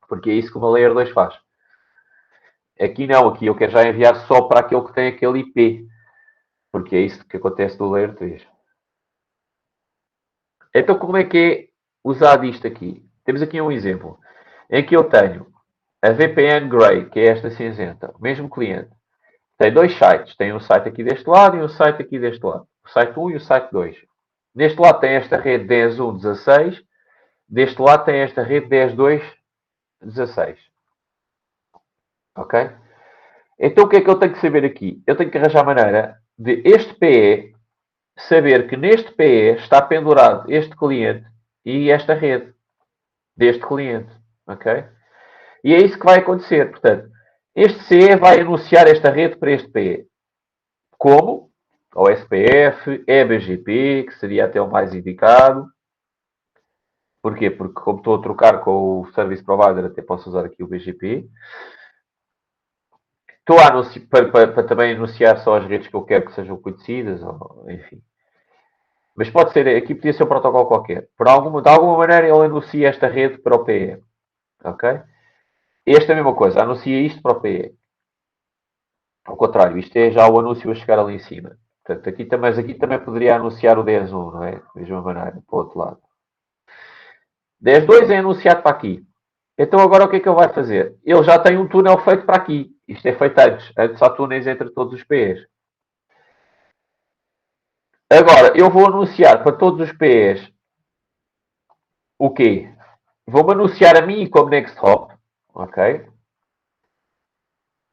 Porque é isso que uma Layer 2 faz. Aqui não, aqui eu quero já enviar só para aquele que tem aquele IP. Porque é isso que acontece no Layer 3. Então, como é que é usado isto aqui? Temos aqui um exemplo em que eu tenho a VPN Grey, que é esta cinzenta, o mesmo cliente. Tem dois sites. Tem um site aqui deste lado e um site aqui deste lado. O site 1 e o site 2. Neste lado tem esta rede 10.1.16. Deste lado tem esta rede 10.2.16. Ok? Então o que é que eu tenho que saber aqui? Eu tenho que arranjar maneira de este PE saber que neste PE está pendurado este cliente e esta rede deste cliente. Ok? E é isso que vai acontecer. Portanto, este CE vai anunciar esta rede para este PE. Como? Ao SPF, EBGP, que seria até o mais indicado. Porquê? Porque como estou a trocar com o Service Provider, até posso usar aqui o BGP. Estou a anunciar, para também anunciar só as redes que eu quero que sejam conhecidas, ou, enfim. Mas pode ser, aqui podia ser um protocolo qualquer. De alguma maneira ele anuncia esta rede para o PE. Ok? Esta é a mesma coisa, anuncia isto para o PE. Ao contrário, isto é já o anúncio a chegar ali em cima. Portanto, aqui também poderia anunciar o 10.1, não é? Da mesma maneira, para o outro lado. 10.2 é anunciado para aqui. Então agora o que é que ele vai fazer? Ele já tem um túnel feito para aqui. Isto é feito antes. Antes há túneis entre todos os PEs. Agora, eu vou anunciar para todos os PEs o quê? Vou-me anunciar a mim como Next Hop. Ok?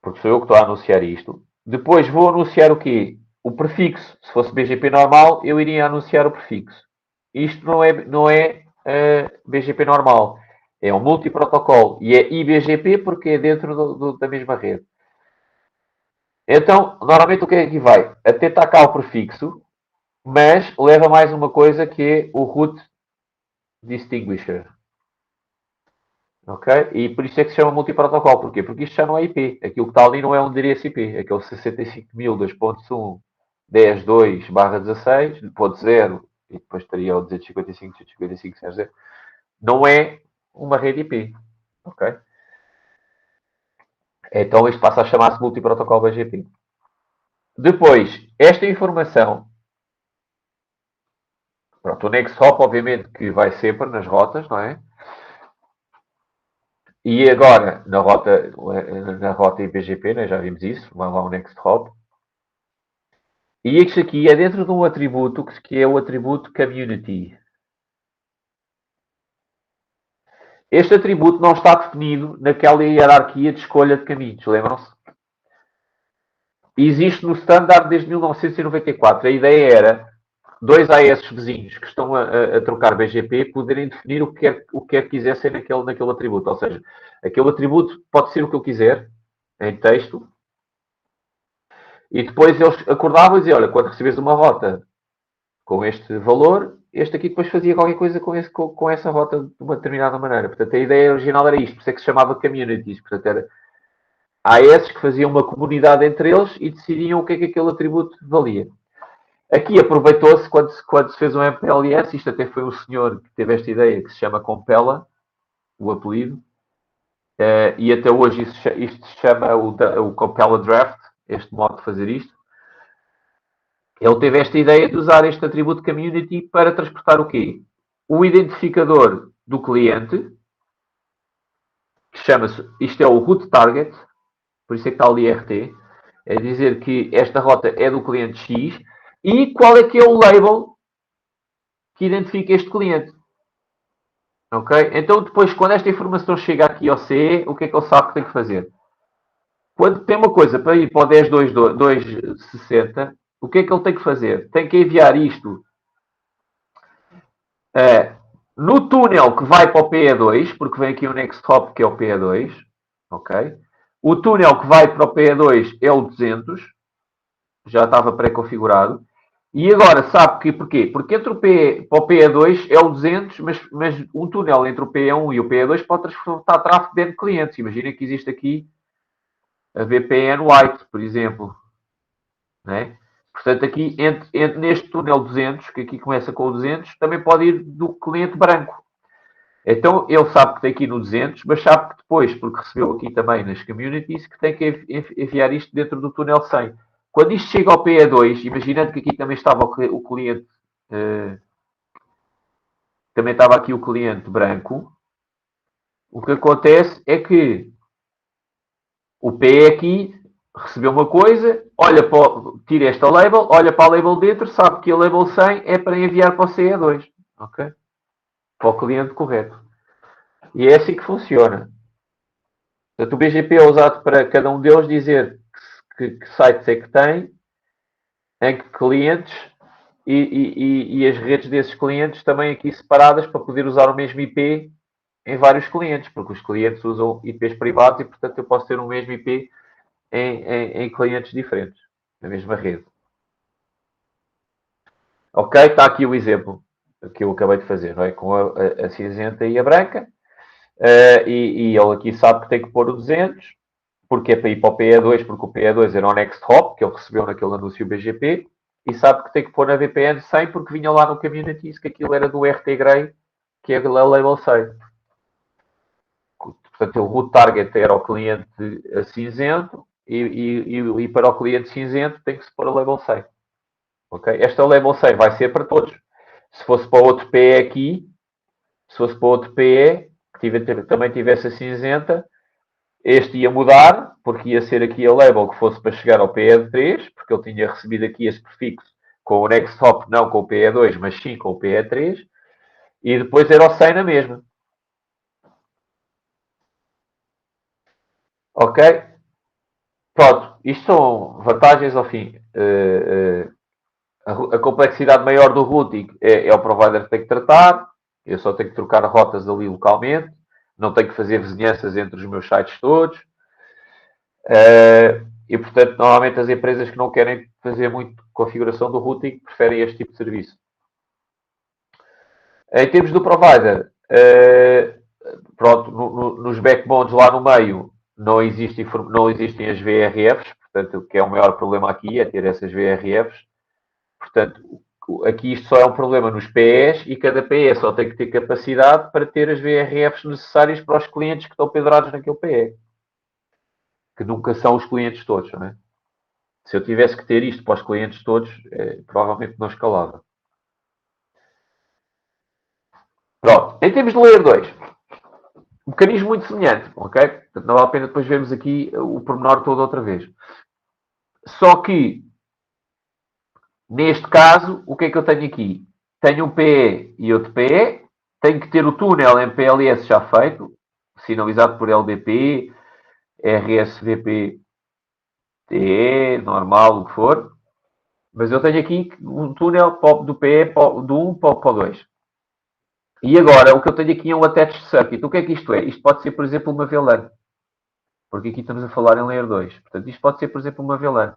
Porque sou eu que estou a anunciar isto. Depois vou anunciar o quê? O prefixo. Se fosse BGP normal, eu iria anunciar o prefixo. Isto não é BGP normal. É um multiprotocolo. E é IBGP porque é dentro da mesma rede. Então, normalmente o que é que vai? Até está cá o prefixo, mas leva mais uma coisa que é o root distinguisher. Ok? E por isso é que se chama multiprotocolo. Porquê? Porque isto já não é IP. Aquilo que está ali não é um endereço IP. Aquele 65.2.1.10.2/16, ponto 0, e depois teria o 255.255.0. Não é uma rede IP. Ok? Então isto passa a chamar-se multiprotocolo BGP. Depois, esta informação. Pronto, o Next Hop, obviamente, que vai sempre nas rotas, não é? E agora, na rota IPGP, né, já vimos isso, vai lá o Next Hop. E isto aqui é dentro de um atributo que é o atributo Community. Este atributo não está definido naquela hierarquia de escolha de caminhos, lembram-se? Existe no standard desde 1994. A ideia era dois AS vizinhos que estão a trocar BGP poderem definir o que quer que quisessem naquele atributo. Ou seja, aquele atributo pode ser o que eu quiser, em texto, e depois eles acordavam e diziam, olha, quando recebes uma rota com este valor, este aqui depois fazia qualquer coisa com essa rota de uma determinada maneira. Portanto, a ideia original era isto, por isso é que se chamava communities. Portanto, era AS que faziam uma comunidade entre eles e decidiam o que é que aquele atributo valia. Aqui aproveitou-se, quando se fez um MPLS, isto até foi um senhor que teve esta ideia, que se chama Compella, o apelido, e até hoje isto se chama o Compella Draft, este modo de fazer isto. Ele teve esta ideia de usar este atributo community para transportar o quê? O identificador do cliente, que chama-se, isto é o root target, por isso é que está ali RT, é dizer que esta rota é do cliente X, e qual é que é o label que identifica este cliente. Ok? Então, depois, quando esta informação chega aqui ao CE, o que é que ele sabe que tem que fazer? Quando tem uma coisa para ir para o 10.2.260, o que é que ele tem que fazer? Tem que enviar isto no túnel que vai para o PE2, porque vem aqui o next hop que é o PE2, ok? O túnel que vai para o PE2 é o 200, já estava pré-configurado. E agora sabe que porquê? Porque entre o P para o PE2 é o 200, mas um túnel entre o PE1 e o PE2 pode transportar tráfego dentro de clientes. Imagina que existe aqui a VPN White, por exemplo. Né? Portanto, aqui neste túnel 200, que aqui começa com o 200, também pode ir do cliente branco. Então, ele sabe que tem aqui no 200, mas sabe que depois, porque recebeu aqui também nas communities, que tem que enviar isto dentro do túnel 100. Quando isto chega ao PE2, imaginando que aqui também estava o cliente, também estava aqui o cliente branco, o que acontece é que o PE aqui recebeu uma coisa, olha para, tira esta label, olha para a label dentro, sabe que a label 100 é para enviar para o CE2, ok? Para o cliente correto. E é assim que funciona. Portanto, o BGP é usado para cada um deles dizer que sites é que tem, em que clientes e as redes desses clientes também aqui separadas para poder usar o mesmo IP em vários clientes, porque os clientes usam IPs privados e, portanto, eu posso ter o mesmo IP em clientes diferentes, na mesma rede. Ok? Está aqui o exemplo que eu acabei de fazer, não é? Com a cinzenta e a branca. E ele aqui sabe que tem que pôr o 200, porque é para ir para o PE2, porque o PE2 era o next hop, que ele recebeu naquele anúncio BGP, e sabe que tem que pôr na VPN 100, porque vinha lá no communities que aquilo era do RT Grey, que é a label 100. Portanto, o root target era o cliente cinzento, e para o cliente cinzento tem que se pôr a label 100. Okay? Esta label 100 vai ser para todos. Se fosse para outro PE aqui, se fosse para outro PE, que também tivesse a cinzenta, este ia mudar, porque ia ser aqui a label que fosse para chegar ao PE3, porque ele tinha recebido aqui esse prefixo com o next hop, não com o PE2, mas sim com o PE3, e depois era o 100 na mesma. Ok? Pronto, isto são vantagens ao fim. A complexidade maior do routing é o provider que tem que tratar, eu só tenho que trocar rotas ali localmente, não tenho que fazer vizinhanças entre os meus sites todos. E, portanto, normalmente as empresas que não querem fazer muito configuração do routing preferem este tipo de serviço. Em termos do provider, pronto, nos backbones lá no meio não existem as VRFs, portanto, o que é o maior problema aqui é ter essas VRFs. Portanto, aqui isto só é um problema nos PEs e cada PE só tem que ter capacidade para ter as VRFs necessárias para os clientes que estão pendurados naquele PE. Que nunca são os clientes todos, não é? Se eu tivesse que ter isto para os clientes todos, provavelmente não escalava. Pronto. Em termos de Layer 2, um mecanismo muito semelhante, ok? Portanto, não vale a pena depois vermos aqui o pormenor todo outra vez. Só que, neste caso, o que é que eu tenho aqui? Tenho um PE e outro PE, tenho que ter o túnel MPLS já feito, sinalizado por LBP, RSVP, TE, normal, o que for. Mas eu tenho aqui um túnel do PE do 1 para o 2. E agora, o que eu tenho aqui é um attached circuit. O que é que isto é? Isto pode ser, por exemplo, uma VLAN. Porque aqui estamos a falar em Layer 2. Portanto, isto pode ser, por exemplo, uma VLAN.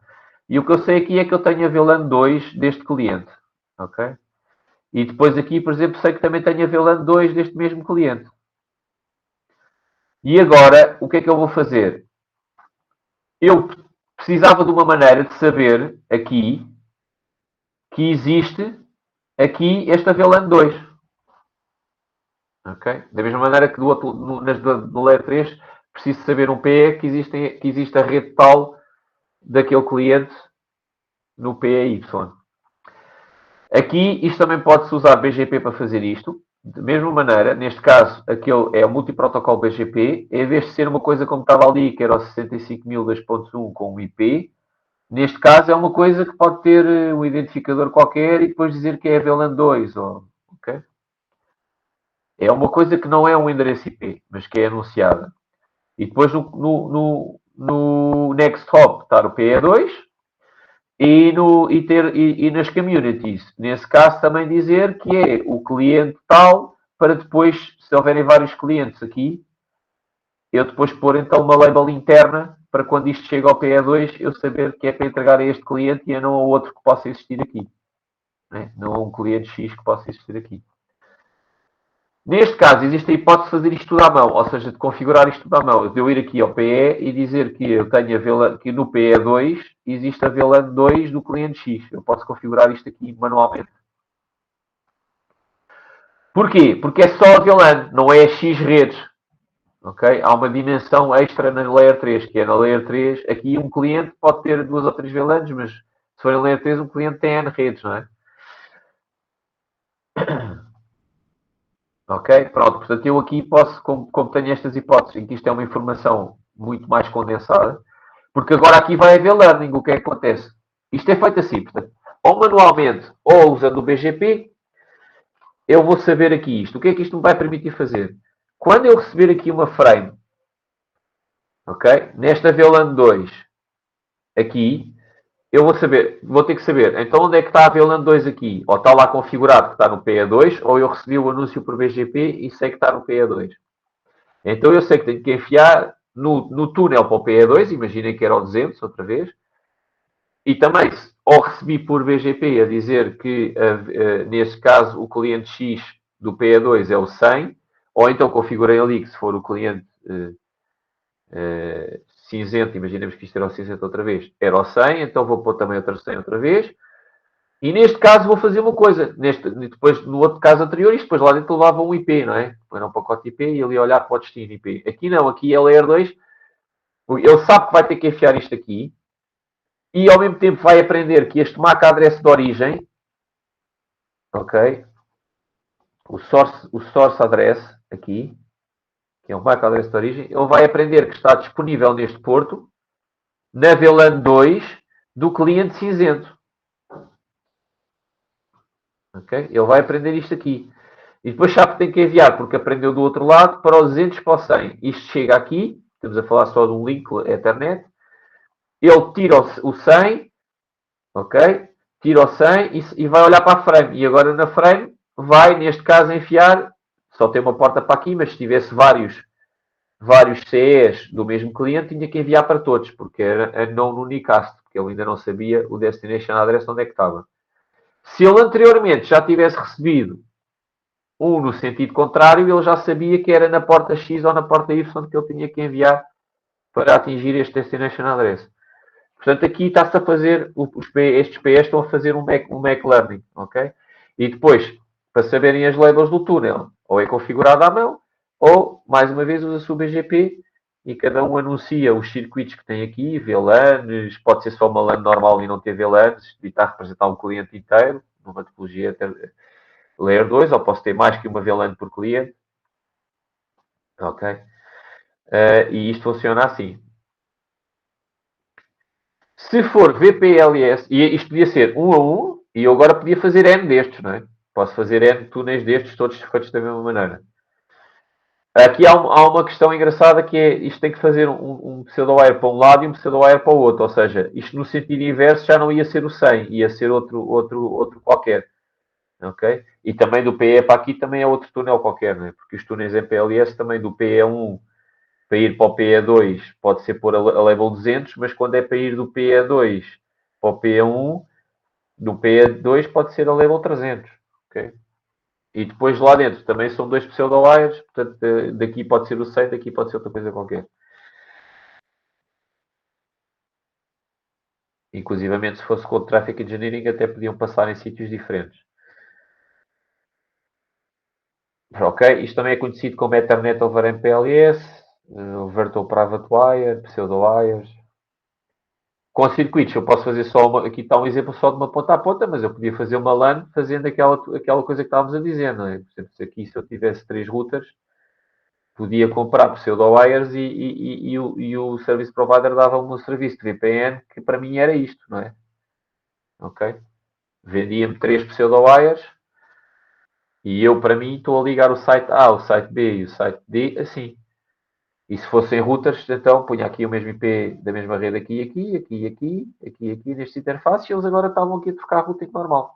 E o que eu sei aqui é que eu tenho a VLAN 2 deste cliente. Ok? E depois aqui, por exemplo, sei que também tenho a VLAN 2 deste mesmo cliente. E agora, o que é que eu vou fazer? Eu precisava de uma maneira de saber aqui que existe aqui esta VLAN 2. Ok? Da mesma maneira que no Layer 3 preciso saber um PE que existe a rede tal daquele cliente no PEY. Aqui, isto também pode-se usar BGP para fazer isto. De mesma maneira, neste caso, aquele é o multiprotocolo BGP. Em vez de ser uma coisa como estava ali, que era o 65.2.1 com um IP, neste caso é uma coisa que pode ter um identificador qualquer e depois dizer que é VLAN 2. Okay? É uma coisa que não é um endereço IP, mas que é anunciada. E depois no next hop está o PE2 e nas communities, nesse caso também dizer que é o cliente tal, para depois, se houverem vários clientes aqui, eu depois pôr então uma label interna para quando isto chega ao PE2 eu saber que é para entregar a este cliente e a não a outro que possa existir aqui. Né? Não a um cliente X que possa existir aqui. Neste caso, existe a hipótese de fazer isto tudo à mão, ou seja, de configurar isto tudo à mão. De eu ir aqui ao PE e dizer que eu tenho a VLAN, que no PE2 existe a VLAN 2 do cliente X. Eu posso configurar isto aqui manualmente. Porquê? Porque é só a VLAN, não é a X redes. Okay? Há uma dimensão extra na Layer 3, que é na Layer 3. Aqui um cliente pode ter 2 ou 3 VLANs, mas se for em Layer 3, um cliente tem N redes, não é? Ok? Pronto, portanto eu aqui posso, como tenho estas hipóteses, em que isto é uma informação muito mais condensada, porque agora aqui vai haver learning, o que é que acontece? Isto é feito assim, portanto, ou manualmente, ou usando o BGP, eu vou saber aqui isto. O que é que isto me vai permitir fazer? Quando eu receber aqui uma frame, ok? Nesta VLAN 2, aqui, eu vou ter que saber, então onde é que está a VLAN 2 aqui? Ou está lá configurado que está no PE2, ou eu recebi o anúncio por BGP e sei que está no PE2. Então eu sei que tenho que enfiar no túnel para o PE2, imaginem que era o 200 outra vez, e também ou recebi por BGP a dizer que, neste caso, o cliente X do PE2 é o 100, ou então configurei ali que se for o cliente cinzento, imaginemos que isto era o cinzento outra vez, era o 100, então vou pôr também outra 100 outra vez, e neste caso vou fazer uma coisa. Depois, no outro caso anterior, isto depois lá dentro levava um IP, não é? Era um pacote IP e ele ia olhar para o destino IP. Aqui não, aqui é Layer 2. Ele sabe que vai ter que enfiar isto aqui. E ao mesmo tempo vai aprender que este MAC address de origem, ok? O source address aqui, que é o MAC address de origem, ele vai aprender que está disponível neste porto, na VLAN 2 do cliente cinzento. Okay? Ele vai aprender isto aqui. E depois sabe que tem que enviar, porque aprendeu do outro lado, para os 200 para o 100. Isto chega aqui, estamos a falar só de um link Ethernet. Ele tira o 100, ok? Tira o 100 e vai olhar para a frame. E agora na frame vai, neste caso, enfiar, só tem uma porta para aqui, mas se tivesse vários CEs do mesmo cliente, tinha que enviar para todos, porque era a non unicast, porque ele ainda não sabia o destination address onde é que estava. Se ele anteriormente já tivesse recebido um no sentido contrário, ele já sabia que era na porta X ou na porta Y que ele tinha que enviar para atingir este destination address. Portanto, aqui está-se a fazer, estes PS estão a fazer um Mac Learning, ok? E depois, para saberem as labels do túnel, ou é configurado à mão, ou, mais uma vez, usa-se o BGP e cada um anuncia os circuitos que tem aqui, VLANs, pode ser só uma LAN normal e não ter VLANs, e está a representar um cliente inteiro, numa topologia Layer 2, ou posso ter mais que uma VLAN por cliente, ok? E isto funciona assim. Se for VPLS, e isto podia ser 1 a 1, e eu agora podia fazer N destes, não é? Posso fazer N túneis destes, todos feitos da mesma maneira. Aqui há uma questão engraçada que é, isto tem que fazer um pseudo-wire para um lado e um pseudo-wire para o outro, ou seja, isto no sentido inverso já não ia ser o 100, ia ser outro qualquer, ok? E também do PE para aqui também é outro túnel qualquer, não é? Porque os túneis MPLS também do PE1 para ir para o PE2 pode ser por a level 200, mas quando é para ir do PE2 para o PE1, do PE2 pode ser a level 300. Okay? E depois lá dentro também são dois pseudo-wires, portanto daqui pode ser o 100, daqui pode ser outra coisa qualquer. Inclusivamente se fosse com o Traffic Engineering até podiam passar em sítios diferentes. Ok? Isto também é conhecido como Ethernet over MPLS, Virtual Private Wire, Pseudo-Wires. Com circuitos, eu posso fazer só uma, aqui está um exemplo só de uma ponta a ponta, mas eu podia fazer uma LAN fazendo aquela coisa que estávamos a dizer, não é? Por exemplo, aqui, se eu tivesse 3 routers, podia comprar pseudo-wires e o service provider dava-me um serviço de VPN que para mim era isto, não é? Ok? Vendia-me 3 pseudo-wires e eu, para mim, estou a ligar o site A, o site B e o site D assim. E se fossem routers, então punha aqui o mesmo IP da mesma rede aqui, nestes interfaces, e eles agora estavam aqui a trocar routing normal.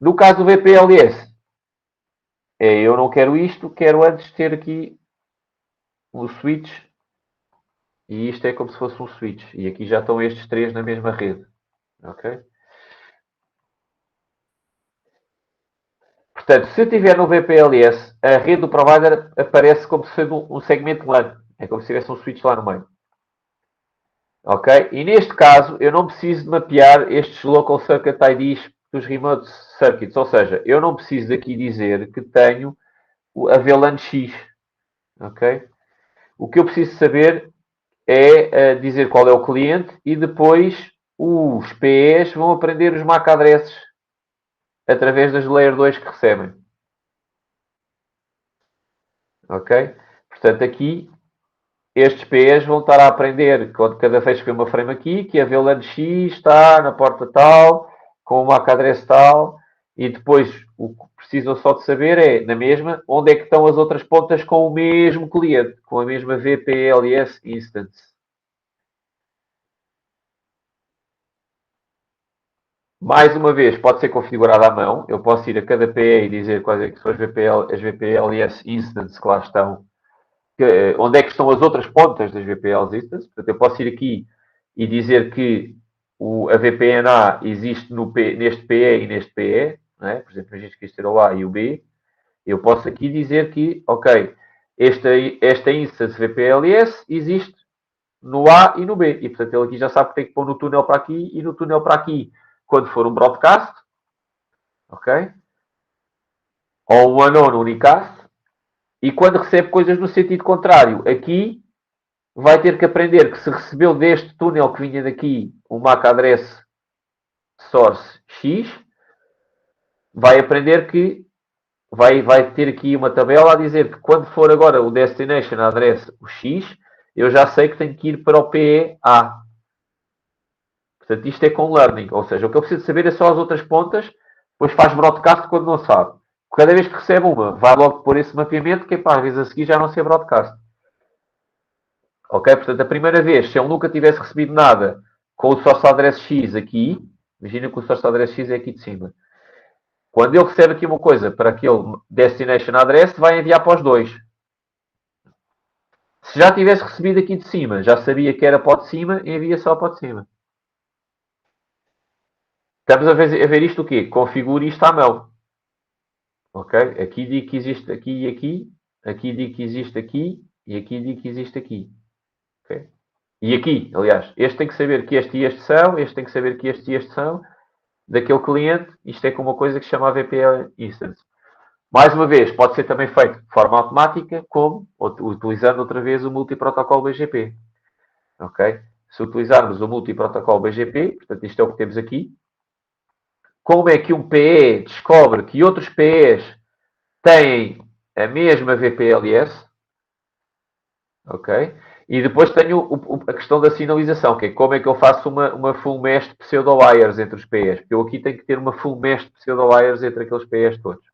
No caso do VPLS, eu não quero isto, quero antes ter aqui o switch, e isto é como se fosse um switch. E aqui já estão estes 3 na mesma rede. Ok? Portanto, se eu tiver no VPLS, a rede do provider aparece como se fosse um segmento LAN. É como se tivesse um switch lá no meio. Ok? E neste caso, eu não preciso de mapear estes Local Circuit IDs dos Remote Circuits. Ou seja, eu não preciso daqui dizer que tenho a VLAN X. Ok? O que eu preciso saber é dizer qual é o cliente e depois os PEs vão aprender os MAC addresses através das Layer 2 que recebem. Ok? Portanto, aqui estes PEs vão estar a aprender, quando cada vez que vê uma frame aqui, que a VLAN X está na porta tal, com uma MAC address tal, e depois o que precisam só de saber é, na mesma, onde é que estão as outras pontas com o mesmo cliente, com a mesma VPLS instance. Mais uma vez, pode ser configurado à mão. Eu posso ir a cada PE e dizer quais é que são as VPLS instances que lá estão, onde é que estão as outras pontas das VPLs instances. Portanto, eu posso ir aqui e dizer que a VPNA existe neste PE e neste PE. Não é? Por exemplo, imagina que isto era o A e o B. Eu posso aqui dizer que, ok, esta instance VPLS existe no A e no B. E, portanto, ele aqui já sabe que tem que pôr no túnel para aqui e no túnel para aqui. Quando for um broadcast, ok? Ou um unknown unicast. E quando recebe coisas no sentido contrário, aqui vai ter que aprender que se recebeu deste túnel que vinha daqui um MAC address source X, vai aprender que vai ter aqui uma tabela a dizer que quando for agora o destination address o X, eu já sei que tenho que ir para o PEA. Portanto, isto é com learning. Ou seja, o que eu preciso saber é só as outras pontas, depois faz broadcast quando não sabe. Cada vez que recebe uma, vai logo pôr esse mapeamento, que é para às vezes a seguir já não ser broadcast. Ok? Portanto, a primeira vez, se ele nunca tivesse recebido nada com o source address X aqui, imagina que o source address X é aqui de cima. Quando ele recebe aqui uma coisa para aquele destination address, vai enviar para os dois. Se já tivesse recebido aqui de cima, já sabia que era para o de cima, envia só para o de cima. Estamos a ver isto o quê? Configure isto à mão. Ok? Aqui digo que existe aqui e aqui. Aqui digo que existe aqui. E aqui digo que existe aqui. Ok? E aqui, aliás, este tem que saber que este e este são. Este tem que saber que este e este são. Daquele cliente. Isto é com uma coisa que se chama VPL Instance. Mais uma vez, pode ser também feito de forma automática, como utilizando outra vez o multiprotocolo BGP. Ok? Se utilizarmos o multiprotocolo BGP, portanto, isto é o que temos aqui. Como é que um PE descobre que outros PEs têm a mesma VPLS? Ok? E depois tenho a questão da sinalização, que é como é que eu faço uma full mesh de pseudo-wires entre os PEs. Porque eu aqui tenho que ter uma full mesh de pseudo-wires entre aqueles PEs todos.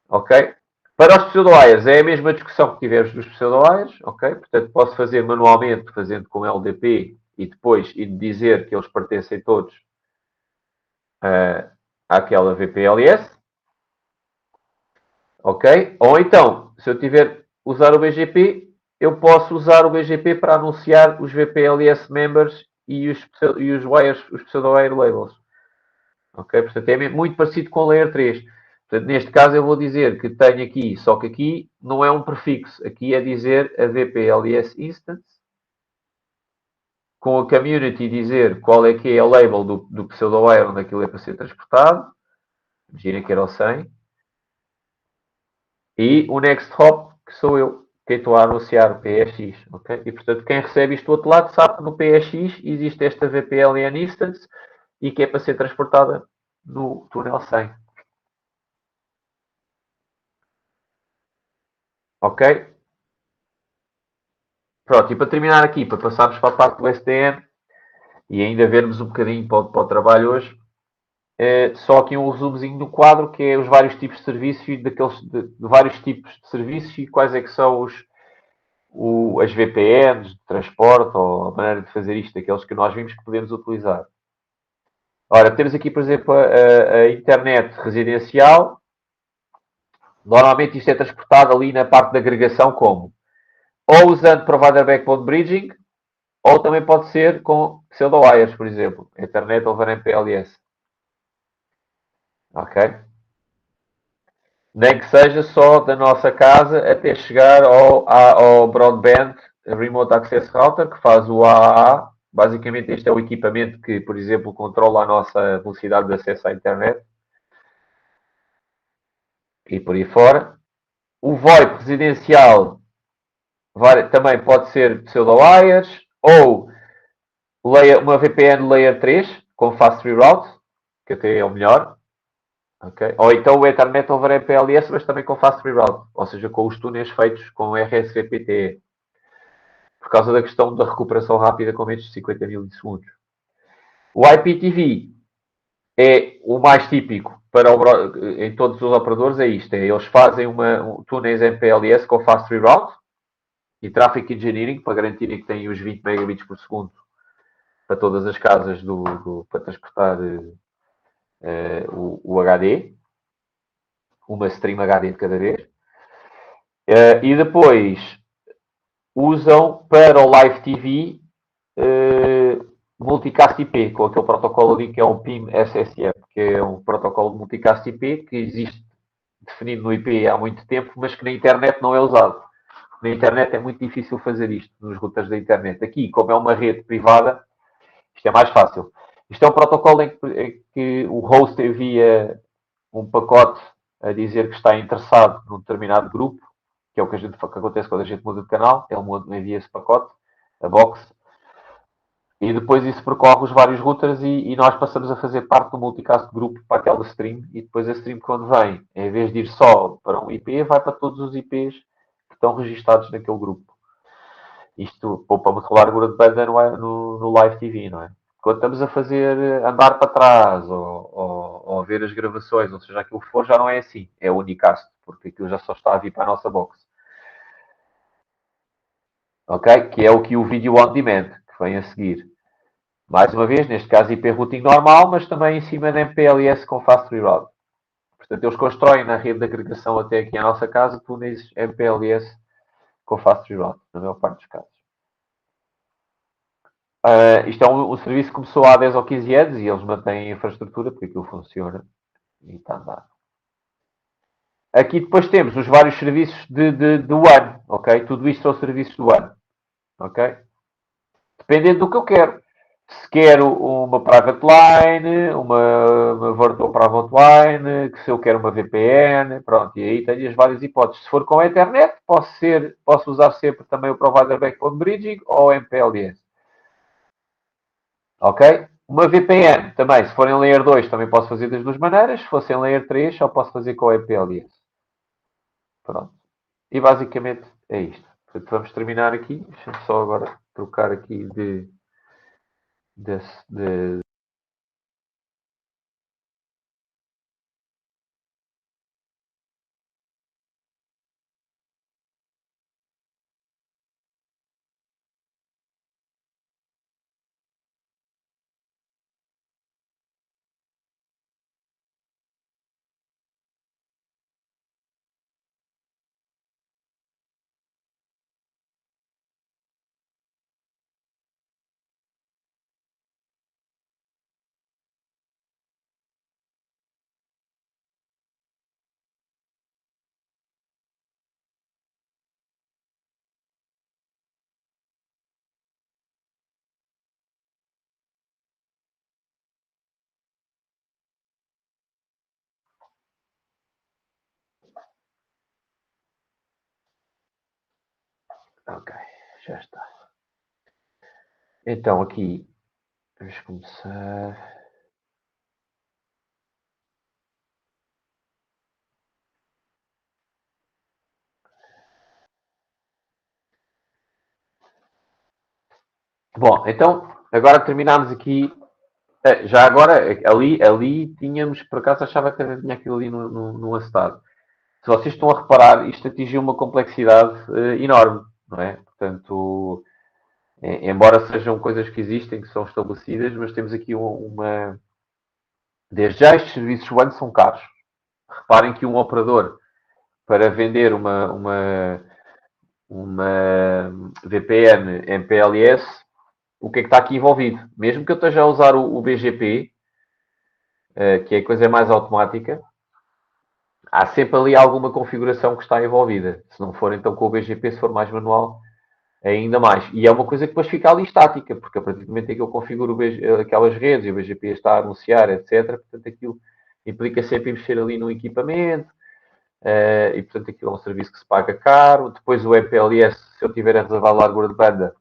Ok? Para os pseudo-wires é a mesma discussão que tivemos dos pseudo-wires. Ok? Portanto, posso fazer manualmente, fazendo com LDP, e depois ir dizer que eles pertencem todos àquela VPLS. Ok? Ou então, se eu tiver usar o BGP, eu posso usar o BGP para anunciar os VPLS members e os wires, os pseudo-wire labels. Ok? Portanto, é muito parecido com o Layer 3. Portanto, neste caso, eu vou dizer que tenho aqui, só que aqui não é um prefixo. Aqui é dizer a VPLS instance, com a community dizer qual é que é o label do pseudo-wire onde aquilo é para ser transportado. Imagina que era o 100. E o next hop, que sou eu. quem estou a anunciar, o PSX, ok? E, portanto, quem recebe isto do outro lado sabe que no PSX existe esta VPLN instance e que é para ser transportada no túnel 100. Ok? Pronto, e para terminar aqui, para passarmos para a parte do SDN e ainda vermos um bocadinho para o trabalho hoje, só aqui um resumozinho do quadro, que é os vários tipos de serviços e de vários tipos de serviços e quais é que são as VPNs de transporte ou a maneira de fazer isto, aqueles que nós vimos que podemos utilizar. Ora, temos aqui, por exemplo, a internet residencial. Normalmente isto é transportado ali na parte da agregação como? Ou usando Provider Backbone Bridging, ou também pode ser com pseudo-wires, por exemplo. Internet over MPLS. Ok? Nem que seja só da nossa casa até chegar ao Broadband Remote Access Router, que faz o AAA. Basicamente, este é o equipamento que, por exemplo, controla a nossa velocidade de acesso à internet. E por aí fora. O VoIP residencial também pode ser pseudo-wires ou uma VPN Layer 3 com Fast Reroute, que até é o melhor. Okay? Ou então o Ethernet over MPLS, mas também com Fast Reroute, ou seja, com os túneis feitos com RSVPT, por causa da questão da recuperação rápida com menos de 50 milissegundos. O IPTV é o mais típico em todos os operadores, é isto. Eles fazem túneis MPLS com Fast Reroute e Traffic Engineering para garantirem que têm os 20 megabits por segundo para todas as casas para transportar o HD, uma stream HD de cada vez. E depois usam para o Live TV Multicast IP, com aquele protocolo ali que é um PIM SSM, que é um protocolo de Multicast IP que existe definido no IP há muito tempo, mas que na internet não é usado. Na internet é muito difícil fazer isto, nos routers da internet. Aqui, como é uma rede privada, isto é mais fácil. Isto é um protocolo em que o host envia um pacote a dizer que está interessado num determinado grupo, que é o que acontece quando a gente muda de canal. Ele envia esse pacote, a box, e depois isso percorre os vários routers e nós passamos a fazer parte do multicast group para aquela stream. E depois a stream, quando vem, em vez de ir só para um IP, vai para todos os IPs que estão registados naquele grupo. Isto poupa muito largura de banda no Live TV, não é? Quando estamos a fazer andar para trás ou ver as gravações, ou seja, aquilo que for, já não é assim. É o unicast, porque aquilo já só está a vir para a nossa box. Ok? Que é o que o Video On Demand, que vem a seguir. Mais uma vez, neste caso IP routing normal, mas também em cima da MPLS com Fast Reroute. Portanto, eles constroem na rede de agregação até aqui à nossa casa túneis MPLS com Fast Reroute, na maior parte dos casos. Isto é um serviço que começou há 10 ou 15 anos e eles mantêm a infraestrutura porque aquilo funciona e está a andar. Aqui depois temos os vários serviços do ano, ok? Tudo isto são serviços do ano, ok? Dependendo do que eu quero. Se quero uma private line, uma virtual private line, que se eu quero uma VPN, pronto, e aí tenho as várias hipóteses. Se for com a internet, posso usar sempre também o Provider Backbone Bridging ou o MPLS. Ok? Uma VPN também, se for em Layer 2, também posso fazer das duas maneiras. Se fosse em Layer 3, só posso fazer com o MPLS. Pronto. E basicamente é isto. Portanto, vamos terminar aqui. Deixa-me só agora trocar aqui de Ok, já está. Então, aqui, vamos começar. Bom, então, agora terminámos aqui. Já agora, ali tínhamos, por acaso achava que tinha aquilo ali no acetado. Se vocês estão a reparar, isto atingiu uma complexidade enorme, não é? Portanto, embora sejam coisas que existem, que são estabelecidas, mas temos aqui uma. Desde já, estes serviços one são caros. Reparem que um operador, para vender uma VPN MPLS, o que é que está aqui envolvido? Mesmo que eu esteja a usar o BGP, que é a coisa mais automática, há sempre ali alguma configuração que está envolvida. Se não for então com o BGP, se for mais manual, ainda mais. E é uma coisa que depois fica ali estática, porque a partir do momento em que eu configuro aquelas redes e o BGP está a anunciar, etc., portanto aquilo implica sempre mexer ali no equipamento, e portanto aquilo é um serviço que se paga caro. Depois o MPLS, se eu tiver a reservar largura de banda,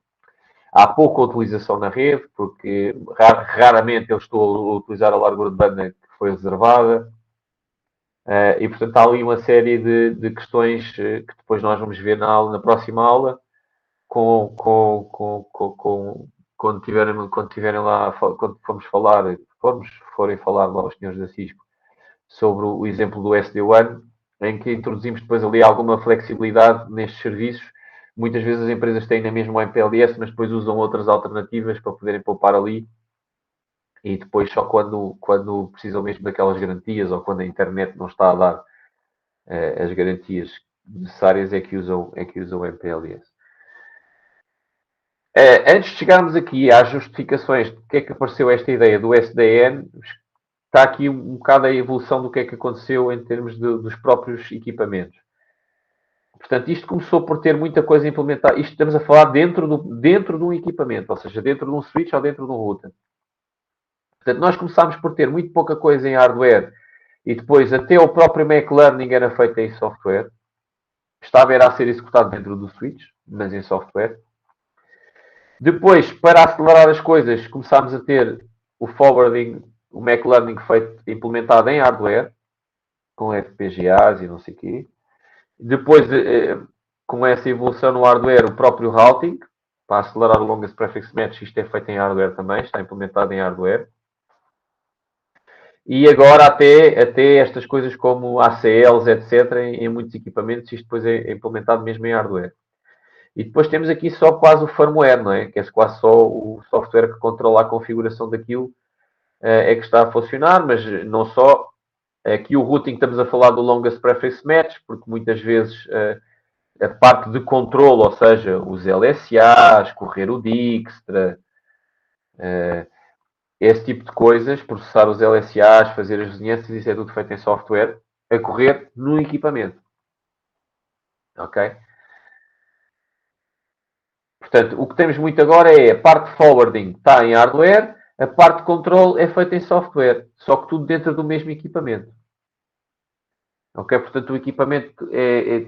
há pouca utilização na rede, porque raramente eu estou a utilizar a largura de banda que foi reservada. E, portanto, há ali uma série de questões que depois nós vamos ver na próxima aula, quando tiverem lá, quando forem falar lá os senhores da Cisco sobre o exemplo do SD-WAN, em que introduzimos depois ali alguma flexibilidade nestes serviços. Muitas vezes as empresas têm na mesma o MPLS, mas depois usam outras alternativas para poderem poupar ali. E depois só quando precisam mesmo daquelas garantias ou quando a internet não está a dar as garantias necessárias é que usam o MPLS. Antes de chegarmos aqui às justificações de que é que apareceu esta ideia do SDN, está aqui um bocado a evolução do que é que aconteceu em termos dos próprios equipamentos. Portanto, isto começou por ter muita coisa implementada. Isto estamos a falar dentro de um equipamento, ou seja, dentro de um switch ou dentro de um router. Portanto, nós começámos por ter muito pouca coisa em hardware e depois até o próprio Mac Learning era feito em software. Estava a ser executado dentro do switch, mas em software. Depois, para acelerar as coisas, começámos a ter o forwarding, o Mac Learning feito, implementado em hardware, com FPGAs e não sei o quê. Depois, com essa evolução no hardware, o próprio routing, para acelerar o longest prefix match, isto é feito em hardware também, está implementado em hardware. E agora até estas coisas como ACLs, etc., em muitos equipamentos, isto depois é implementado mesmo em hardware. E depois temos aqui só quase o firmware, não é? Que é quase só o software que controla a configuração daquilo é que está a funcionar, mas não só. Aqui o routing estamos a falar do longest preface match, porque muitas vezes a parte de controle, ou seja, os LSAs, correr o Dijkstra, esse tipo de coisas, processar os LSAs, fazer as vizinhanças, isso é tudo feito em software, a correr no equipamento. Ok? Portanto, o que temos muito agora é a parte de forwarding está em hardware, a parte de controle é feita em software, só que tudo dentro do mesmo equipamento. Ok? Portanto, o equipamento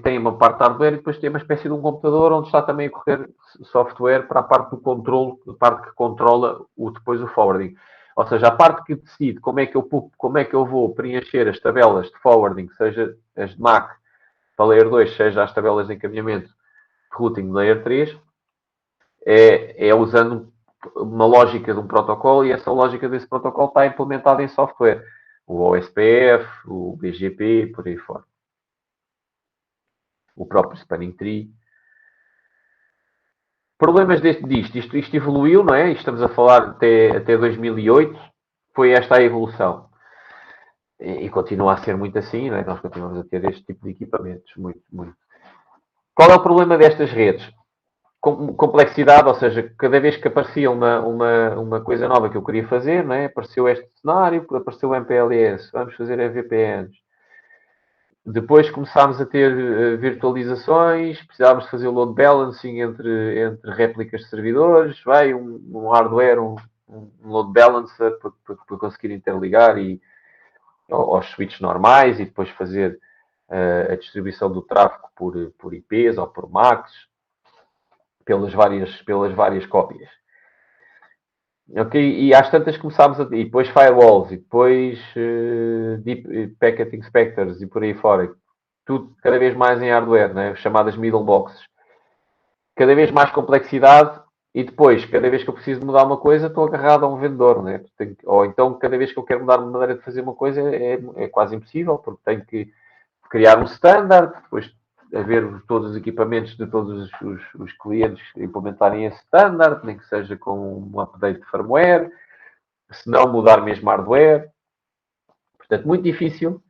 tem uma parte de hardware e depois tem uma espécie de um computador onde está também a correr software para a parte do controle, a parte que controla depois o forwarding. Ou seja, a parte que decide como é que eu vou preencher as tabelas de forwarding, seja as de MAC para Layer 2, seja as tabelas de encaminhamento de routing de Layer 3, é usando uma lógica de um protocolo e essa lógica desse protocolo está implementada em software. O OSPF, o BGP, por aí fora. O próprio Spanning Tree. Problemas disto. Isto evoluiu, não é? Estamos a falar até 2008. Foi esta a evolução. E continua a ser muito assim, não é? Nós continuamos a ter este tipo de equipamentos. Muito, muito. Qual é o problema destas redes? Complexidade, ou seja, cada vez que aparecia uma coisa nova que eu queria fazer, não é? Apareceu este cenário, apareceu o MPLS, vamos fazer VPNs. Depois começámos a ter virtualizações, precisávamos fazer load balancing entre réplicas de servidores, veio um hardware, um load balancer para conseguir interligar aos switches normais e depois fazer a distribuição do tráfego por IPs ou por MACs. pelas várias cópias. Ok? E às tantas começámos e depois firewalls, e depois deep packet inspectors e por aí fora. Tudo cada vez mais em hardware, né? Chamadas middle boxes. Cada vez mais complexidade e depois, cada vez que eu preciso de mudar uma coisa, estou agarrado a um vendedor, né? Ou então, cada vez que eu quero mudar uma maneira de fazer uma coisa, é quase impossível, porque tenho que criar um standard, depois haver todos os equipamentos de todos os clientes implementarem esse standard, nem que seja com um update de firmware, se não mudar mesmo hardware. Portanto, muito difícil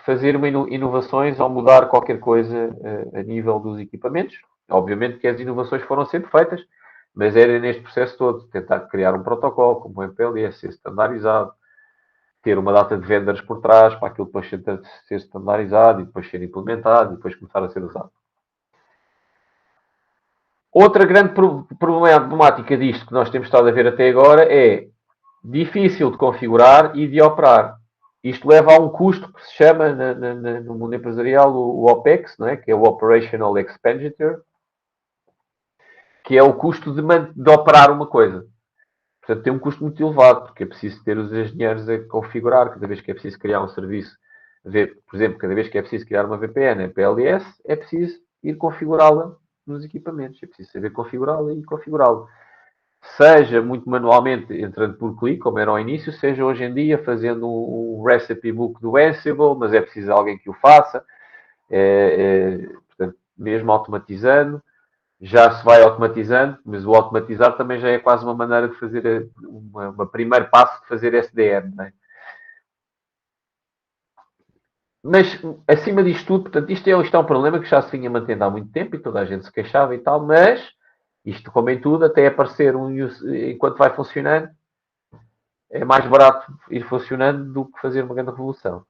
fazer inovações ou mudar qualquer coisa a nível dos equipamentos. Obviamente que as inovações foram sempre feitas, mas era neste processo todo, tentar criar um protocolo como o MPLS, ser standardizado, ter uma data de vendors por trás para aquilo depois ser standardizado e depois ser implementado e depois começar a ser usado. Outra grande problemática disto que nós temos estado a ver até agora é difícil de configurar e de operar. Isto leva a um custo que se chama no mundo empresarial o OPEX, não é? Que é o Operational Expenditure, que é o custo de operar uma coisa. Portanto, tem um custo muito elevado, porque é preciso ter os engenheiros a configurar, cada vez que é preciso criar um serviço. Por exemplo, cada vez que é preciso criar uma VPN em PLS, é preciso ir configurá-la nos equipamentos. É preciso saber configurá-la e configurá-la. Seja muito manualmente, entrando por clique, como era ao início, seja hoje em dia fazendo um recipe book do Ansible, mas é preciso alguém que o faça. Portanto, mesmo automatizando, já se vai automatizando, mas o automatizar também já é quase uma maneira de fazer uma primeiro passo de fazer SDM, não é? Mas, acima disto tudo, portanto, isto é um problema que já se vinha mantendo há muito tempo e toda a gente se queixava e tal, mas isto, como em tudo, até aparecer enquanto vai funcionando, é mais barato ir funcionando do que fazer uma grande revolução.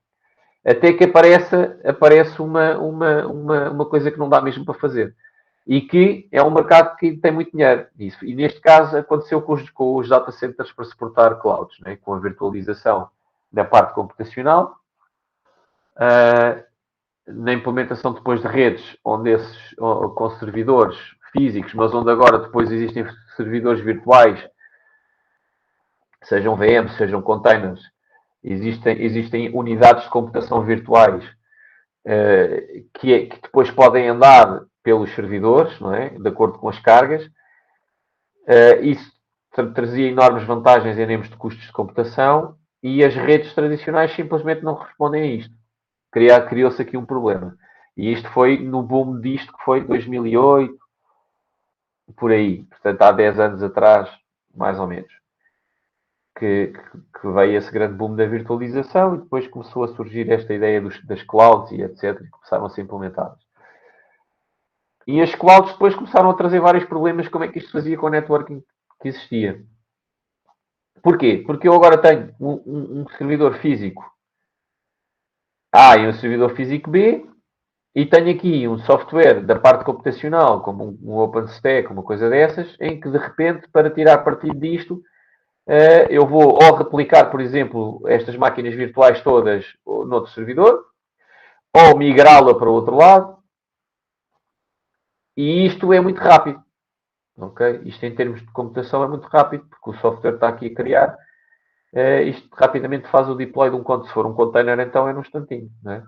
Até que aparece uma coisa que não dá mesmo para fazer. E que é um mercado que tem muito dinheiro. Isso. E neste caso aconteceu com os data centers para suportar clouds, né? Com a virtualização da parte computacional, na implementação depois de redes, onde com servidores físicos, mas onde agora depois existem servidores virtuais, sejam VMs, sejam containers, existem unidades de computação virtuais que depois podem andar pelos servidores, não é? De acordo com as cargas. Isso trazia enormes vantagens em termos de custos de computação e as redes tradicionais simplesmente não respondem a isto. Criou-se aqui um problema. E isto foi no boom disto que foi 2008, por aí. Portanto, há 10 anos atrás, mais ou menos, que veio esse grande boom da virtualização e depois começou a surgir esta ideia das clouds e etc. que começaram a ser implementadas. E as clouds depois começaram a trazer vários problemas, como é que isto fazia com o networking que existia. Porquê? Porque eu agora tenho um servidor físico A e um servidor físico B, e tenho aqui um software da parte computacional, como um OpenStack, uma coisa dessas, em que de repente, para tirar partido disto, eu vou ou replicar, por exemplo, estas máquinas virtuais todas noutro servidor, ou migrá-la para o outro lado, e isto é muito rápido. Okay? Isto em termos de computação é muito rápido, porque o software está aqui a criar. Isto rapidamente faz o deploy de um container. Se for um container, então é num instantinho. Não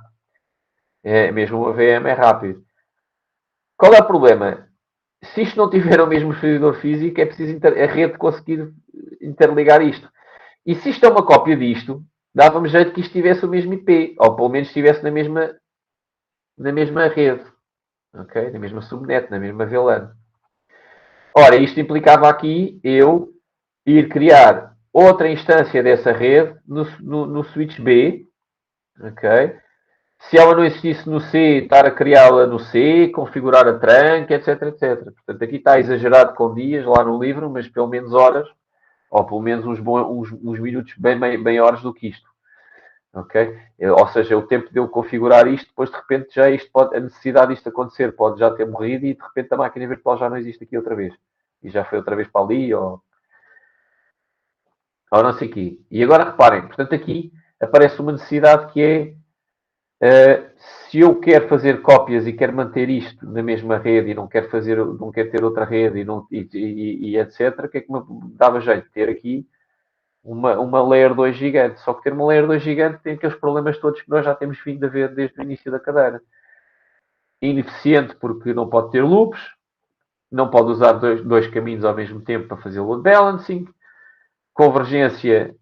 é? Mesmo uma VM é rápido. Qual é o problema? Se isto não tiver o mesmo servidor físico, é preciso a rede conseguir interligar isto. E se isto é uma cópia disto, dava-me jeito que isto tivesse o mesmo IP, ou pelo menos estivesse na mesma rede, okay? Na mesma subnet, na mesma VLAN. Ora, isto implicava aqui eu ir criar outra instância dessa rede no switch B, ok? Se ela não existisse no C, estar a criá-la no C, configurar a tranca, etc, etc. Portanto, aqui está exagerado com dias lá no livro, mas pelo menos horas, ou pelo menos uns minutos bem horas do que isto. Ok? Ou seja, o tempo de eu configurar isto, depois de repente já a necessidade disto acontecer pode já ter morrido e de repente a máquina virtual já não existe aqui outra vez. E já foi outra vez para ali, ou não sei aqui. E agora reparem, portanto aqui aparece uma necessidade que é Se eu quero fazer cópias e quero manter isto na mesma rede e não quero ter outra rede e etc., o que é que me dava jeito? Ter aqui uma Layer 2 gigante. Só que ter uma Layer 2 gigante tem aqueles problemas todos que nós já temos vindo a ver desde o início da cadeira. Ineficiente porque não pode ter loops, não pode usar dois caminhos ao mesmo tempo para fazer load balancing. Convergência,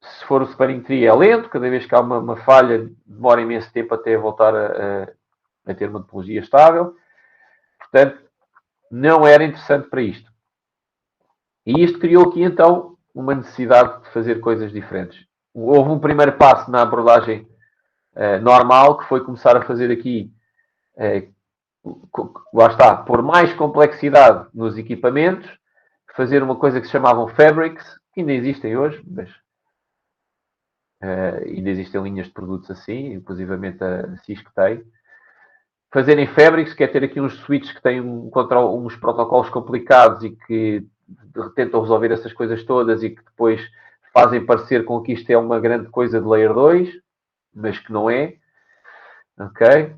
se for o spanning tree, é lento. Cada vez que há uma falha, demora imenso tempo até voltar a ter uma topologia estável. Portanto, não era interessante para isto. E isto criou aqui, então, uma necessidade de fazer coisas diferentes. Houve um primeiro passo na abordagem normal, que foi começar a fazer aqui, lá está, por mais complexidade nos equipamentos, fazer uma coisa que se chamavam fabrics, que ainda existem hoje, mas ainda existem linhas de produtos assim, inclusivamente a Cisco tem. Fazerem fabrics, que é ter aqui uns switches que têm uns protocolos complicados e que tentam resolver essas coisas todas e que depois fazem parecer com que isto é uma grande coisa de Layer 2, mas que não é. Ok?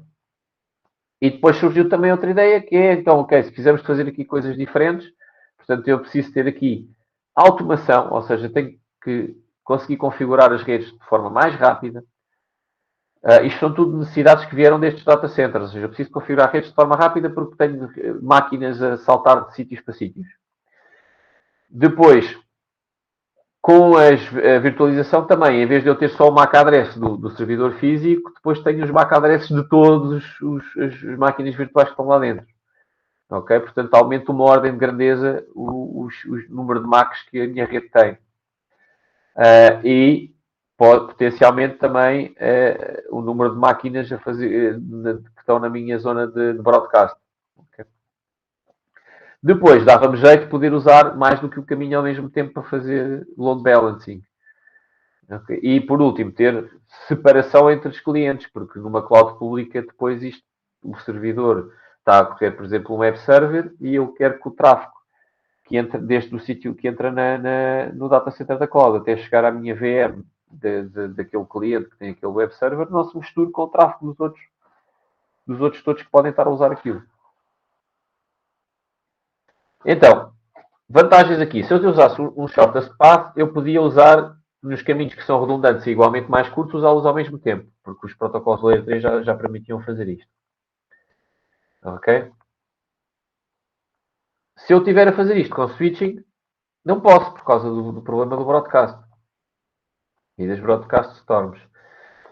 E depois surgiu também outra ideia, que é, então, ok, se quisermos fazer aqui coisas diferentes, portanto, eu preciso ter aqui automação, ou seja, tenho que conseguir configurar as redes de forma mais rápida. Isto são tudo necessidades que vieram destes data centers, ou seja, eu preciso configurar redes de forma rápida porque tenho máquinas a saltar de sítios para sítios. Depois, com a virtualização também, em vez de eu ter só o MAC address do servidor físico, depois tenho os MAC addresses de todas as máquinas virtuais que estão lá dentro. Ok? Portanto, aumenta uma ordem de grandeza o número de MACs que a minha rede tem. E pode potencialmente também o número de máquinas a fazer, que estão na minha zona de broadcast. Okay? Depois, dava-me jeito de poder usar mais do que o caminho ao mesmo tempo para fazer load balancing. Okay? E, por último, ter separação entre os clientes, porque numa cloud pública, depois o servidor está a correr, por exemplo, um web server e eu quero que o tráfego que entra desde o sítio que entra no data center da cloud até chegar à minha VM daquele cliente que tem aquele web server, não se misture com o tráfego dos outros todos que podem estar a usar aquilo. Então, vantagens aqui. Se eu usasse um shortest path, eu podia usar nos caminhos que são redundantes e igualmente mais curtos, usá-los ao mesmo tempo, porque os protocolos Layer 3 já permitiam fazer isto. Ok? Se eu tiver a fazer isto com switching, não posso, por causa do problema do broadcast e das broadcast storms.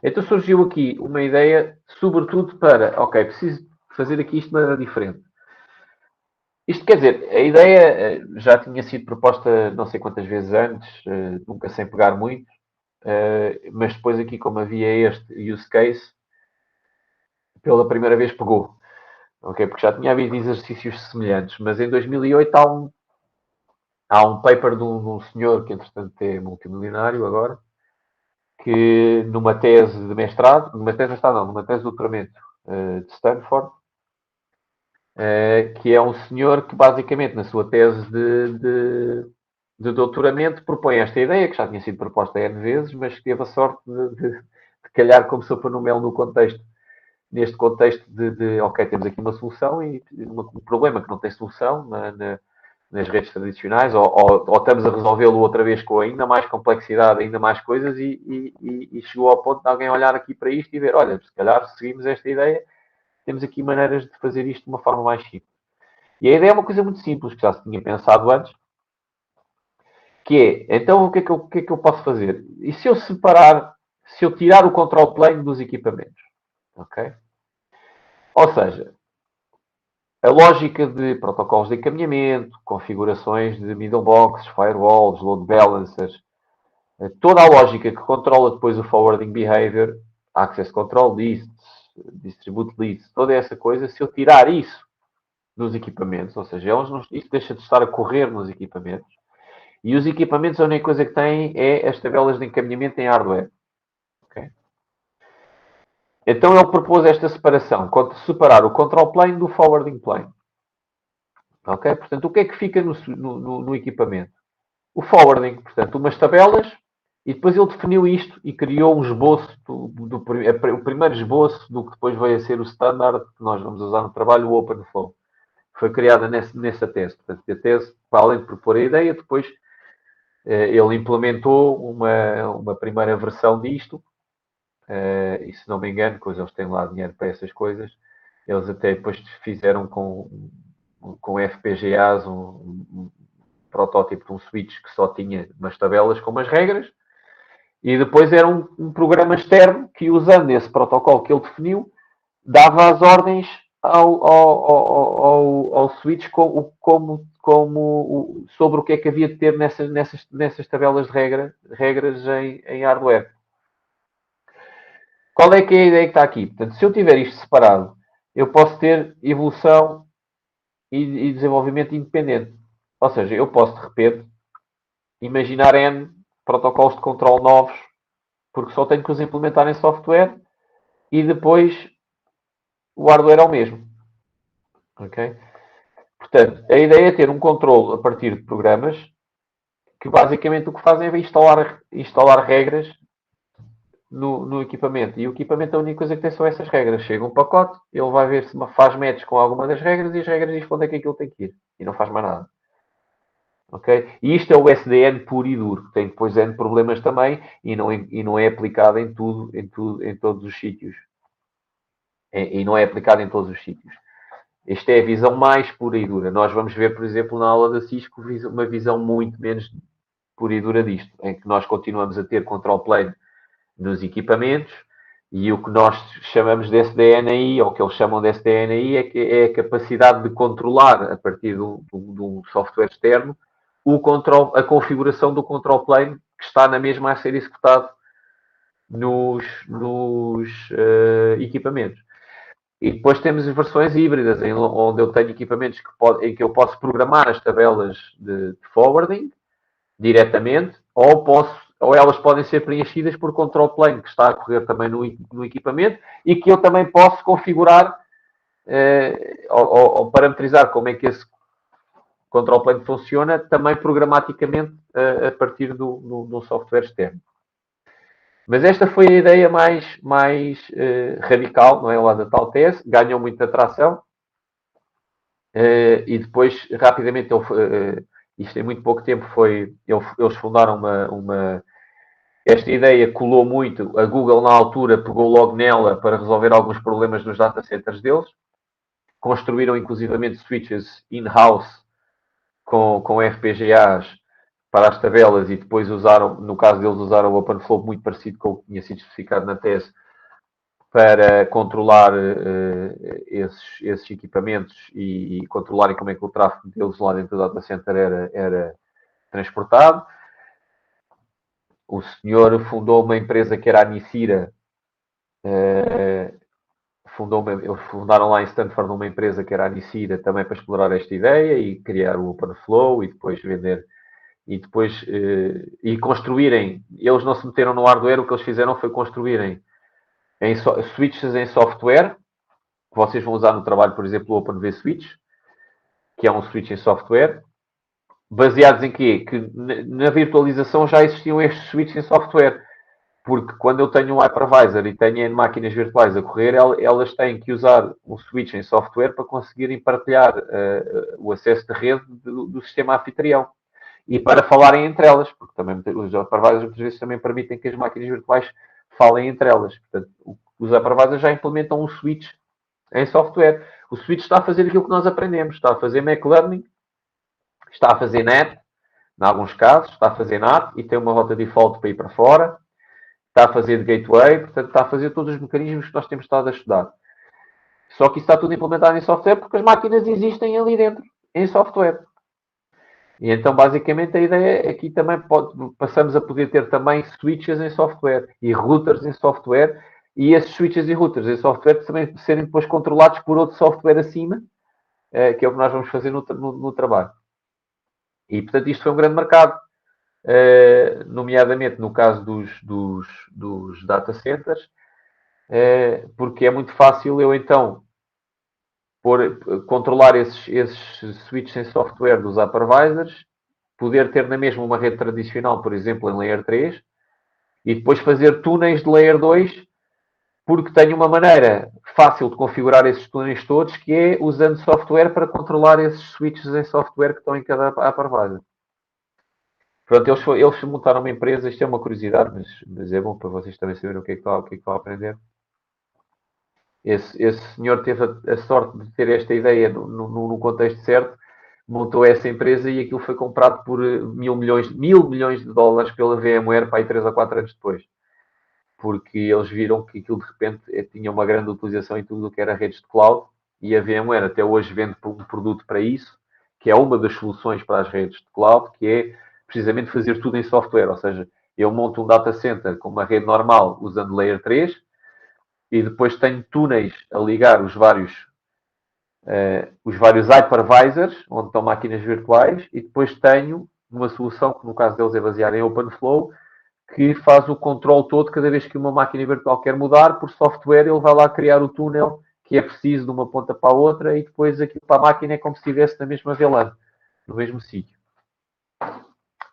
Então surgiu aqui uma ideia, sobretudo para, ok, preciso fazer aqui isto de maneira diferente. Isto quer dizer, a ideia já tinha sido proposta não sei quantas vezes antes, nunca sem pegar muito, mas depois aqui, como havia este use case, pela primeira vez pegou. Ok, porque já tinha havido exercícios semelhantes, mas em 2008 há um paper de um senhor que, entretanto, é multimilionário agora, que numa tese de mestrado, numa tese de doutoramento de Stanford, que é um senhor que basicamente na sua tese de doutoramento propõe esta ideia, que já tinha sido proposta N vezes, mas que teve a sorte de calhar começou por no mel no contexto, neste contexto ok, temos aqui uma solução e um problema que não tem solução nas redes tradicionais, ou estamos a resolvê-lo outra vez com ainda mais complexidade, ainda mais coisas, e chegou ao ponto de alguém olhar aqui para isto e ver, olha, se calhar seguimos esta ideia, temos aqui maneiras de fazer isto de uma forma mais simples. E a ideia é uma coisa muito simples, que já se tinha pensado antes, que é, então o que é que eu posso fazer? E se eu tirar o control plane dos equipamentos? Ok? Ou seja, a lógica de protocolos de encaminhamento, configurações de middle boxes, firewalls, load balancers, toda a lógica que controla depois o forwarding behavior, access control lists, distribute lists, toda essa coisa, se eu tirar isso dos equipamentos, ou seja, isto deixa de estar a correr nos equipamentos, e os equipamentos a única coisa que têm é as tabelas de encaminhamento em hardware. Okay? Então ele propôs esta separação, separar o control plane do forwarding plane. Ok? Portanto, o que é que fica no equipamento? O forwarding, portanto, umas tabelas E depois ele definiu isto e criou um esboço, o primeiro esboço do que depois veio a ser o standard que nós vamos usar no trabalho, o OpenFlow. Foi criada nessa tese. Portanto, a tese, para além de propor a ideia, depois ele implementou uma primeira versão disto, e se não me engano, pois eles têm lá dinheiro para essas coisas, eles até depois fizeram com FPGAs um protótipo de um switch que só tinha umas tabelas com umas regras, e depois era um programa externo que, usando esse protocolo que ele definiu, dava as ordens ao switch sobre o que é que havia de ter nessas tabelas de regras em hardware. Qual é que é a ideia que está aqui? Portanto, se eu tiver isto separado, eu posso ter evolução e desenvolvimento independente. Ou seja, eu posso, de repente, imaginar N protocolos de controle novos, porque só tenho que os implementar em software e depois o hardware é o mesmo. Ok? Portanto, a ideia é ter um controle a partir de programas que basicamente o que fazem é instalar regras no equipamento. E o equipamento, a única coisa que tem são essas regras. Chega um pacote, ele vai ver se faz match com alguma das regras e as regras dizem onde é que aquilo tem que ir. E não faz mais nada. Ok? E isto é o SDN puro e duro. Tem depois N problemas também e não é aplicado em todos os sítios. E não é aplicado em todos os sítios. Esta é a visão mais pura e dura. Nós vamos ver, por exemplo, na aula da Cisco, uma visão muito menos pura e dura disto, em que nós continuamos a ter control plane nos equipamentos e o que nós chamamos de SDNI, ou que eles chamam de SDNI, é a capacidade de controlar, a partir de um software externo, a configuração do control plane que está na mesma a ser executado nos equipamentos. E depois temos as versões híbridas, onde eu tenho equipamentos em que eu posso programar as tabelas de forwarding diretamente, ou elas podem ser preenchidas por control plane, que está a correr também no equipamento, e que eu também posso configurar ou parametrizar como é que esse control plane funciona, também programaticamente a partir do software externo. Mas esta foi a ideia mais radical, não é? Lá da tal tese, ganhou muita atração. E depois, rapidamente, isto em muito pouco tempo, eles fundaram esta ideia colou muito. A Google, na altura, pegou logo nela para resolver alguns problemas nos data centers deles. Construíram, inclusivamente, switches in-house com FPGAs para as tabelas e depois usaram, no caso deles, usaram o OpenFlow muito parecido com o que tinha sido especificado na tese para controlar esses equipamentos e controlarem como é que o tráfego deles lá dentro do data center era transportado. O senhor fundou uma empresa que era a Nicira. Eles fundaram lá em Stanford uma empresa que era a Nicira também para explorar esta ideia e criar o OpenFlow e depois vender e depois e construírem. Eles não se meteram no hardware, o que eles fizeram foi construírem switches em software, que vocês vão usar no trabalho, por exemplo, o OpenV Switch, que é um switch em software, baseados em quê? Que na virtualização já existiam estes switches em software. Porque quando eu tenho um hypervisor e tenho N máquinas virtuais a correr, elas têm que usar um switch em software para conseguirem partilhar o acesso de rede do sistema anfitrião. E para falarem entre elas, porque também os hypervisors muitas vezes também permitem que as máquinas virtuais falem entre elas. Portanto, os hypervisors já implementam um switch em software. O switch está a fazer aquilo que nós aprendemos. Está a fazer MacLearning, está a fazer NAT, em alguns casos, está a fazer NAT e tem uma rota default para ir para fora. Está a fazer de gateway, portanto, está a fazer todos os mecanismos que nós temos estado a estudar. Só que isso está tudo implementado em software porque as máquinas existem ali dentro, em software. E então, basicamente, a ideia aqui também passamos a poder ter também switches em software e routers em software, e esses switches e routers em software também serem depois controlados por outro software acima, que é o que nós vamos fazer no trabalho. E, portanto, isto foi um grande mercado, nomeadamente no caso dos data centers, porque é muito fácil eu então controlar esses switches em software dos hypervisors, poder ter na mesma uma rede tradicional, por exemplo, em Layer 3, e depois fazer túneis de Layer 2, porque tenho uma maneira fácil de configurar esses túneis todos, que é usando software para controlar esses switches em software que estão em cada hypervisor. Pronto, eles montaram uma empresa, isto é uma curiosidade, mas é bom para vocês também saberem o que é que estão a aprender. Esse senhor teve a sorte de ter esta ideia no contexto certo, montou essa empresa e aquilo foi comprado por mil milhões de dólares pela VMware para aí 3 ou 4 anos depois. Porque eles viram que aquilo de repente tinha uma grande utilização em tudo o que era redes de cloud e a VMware até hoje vende um produto para isso, que é uma das soluções para as redes de cloud, que é precisamente fazer tudo em software. Ou seja, eu monto um data center com uma rede normal usando Layer 3 e depois tenho túneis a ligar os vários hypervisors, onde estão máquinas virtuais, e depois tenho uma solução que no caso deles é baseada em OpenFlow, que faz o controle todo cada vez que uma máquina virtual quer mudar, por software ele vai lá criar o túnel que é preciso de uma ponta para a outra e depois aquilo para a máquina é como se estivesse na mesma VLAN, no mesmo sítio.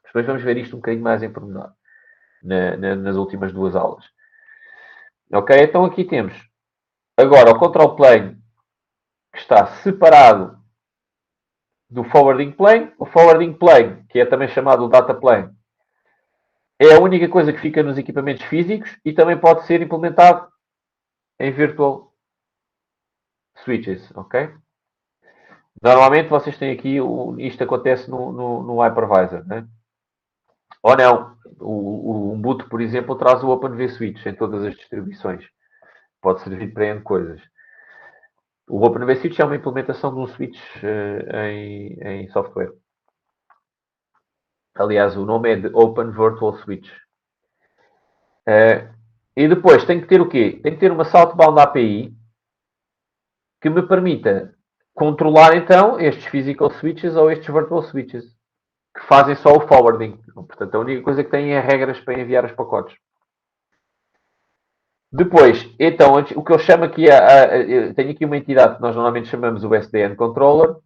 Depois vamos ver isto um bocadinho mais em pormenor nas últimas duas aulas. Ok, então aqui temos agora o control plane que está separado do forwarding plane. O forwarding plane, que é também chamado data plane, é a única coisa que fica nos equipamentos físicos e também pode ser implementado em virtual switches, ok? Normalmente vocês têm aqui, isto acontece no hypervisor, né? Ou não. O Ubuntu, por exemplo, traz o Open vSwitch em todas as distribuições. Pode servir para N coisas. O Open vSwitch é uma implementação de um switch em software. Aliás, o nome é de Open Virtual Switch. E depois tem que ter o quê? Tem que ter uma Southbound API que me permita controlar então estes physical switches ou estes virtual switches que fazem só o forwarding. Portanto, a única coisa que têm é regras para enviar os pacotes. Depois, então, o que eu chamo aqui, tenho aqui uma entidade que nós normalmente chamamos o SDN Controller,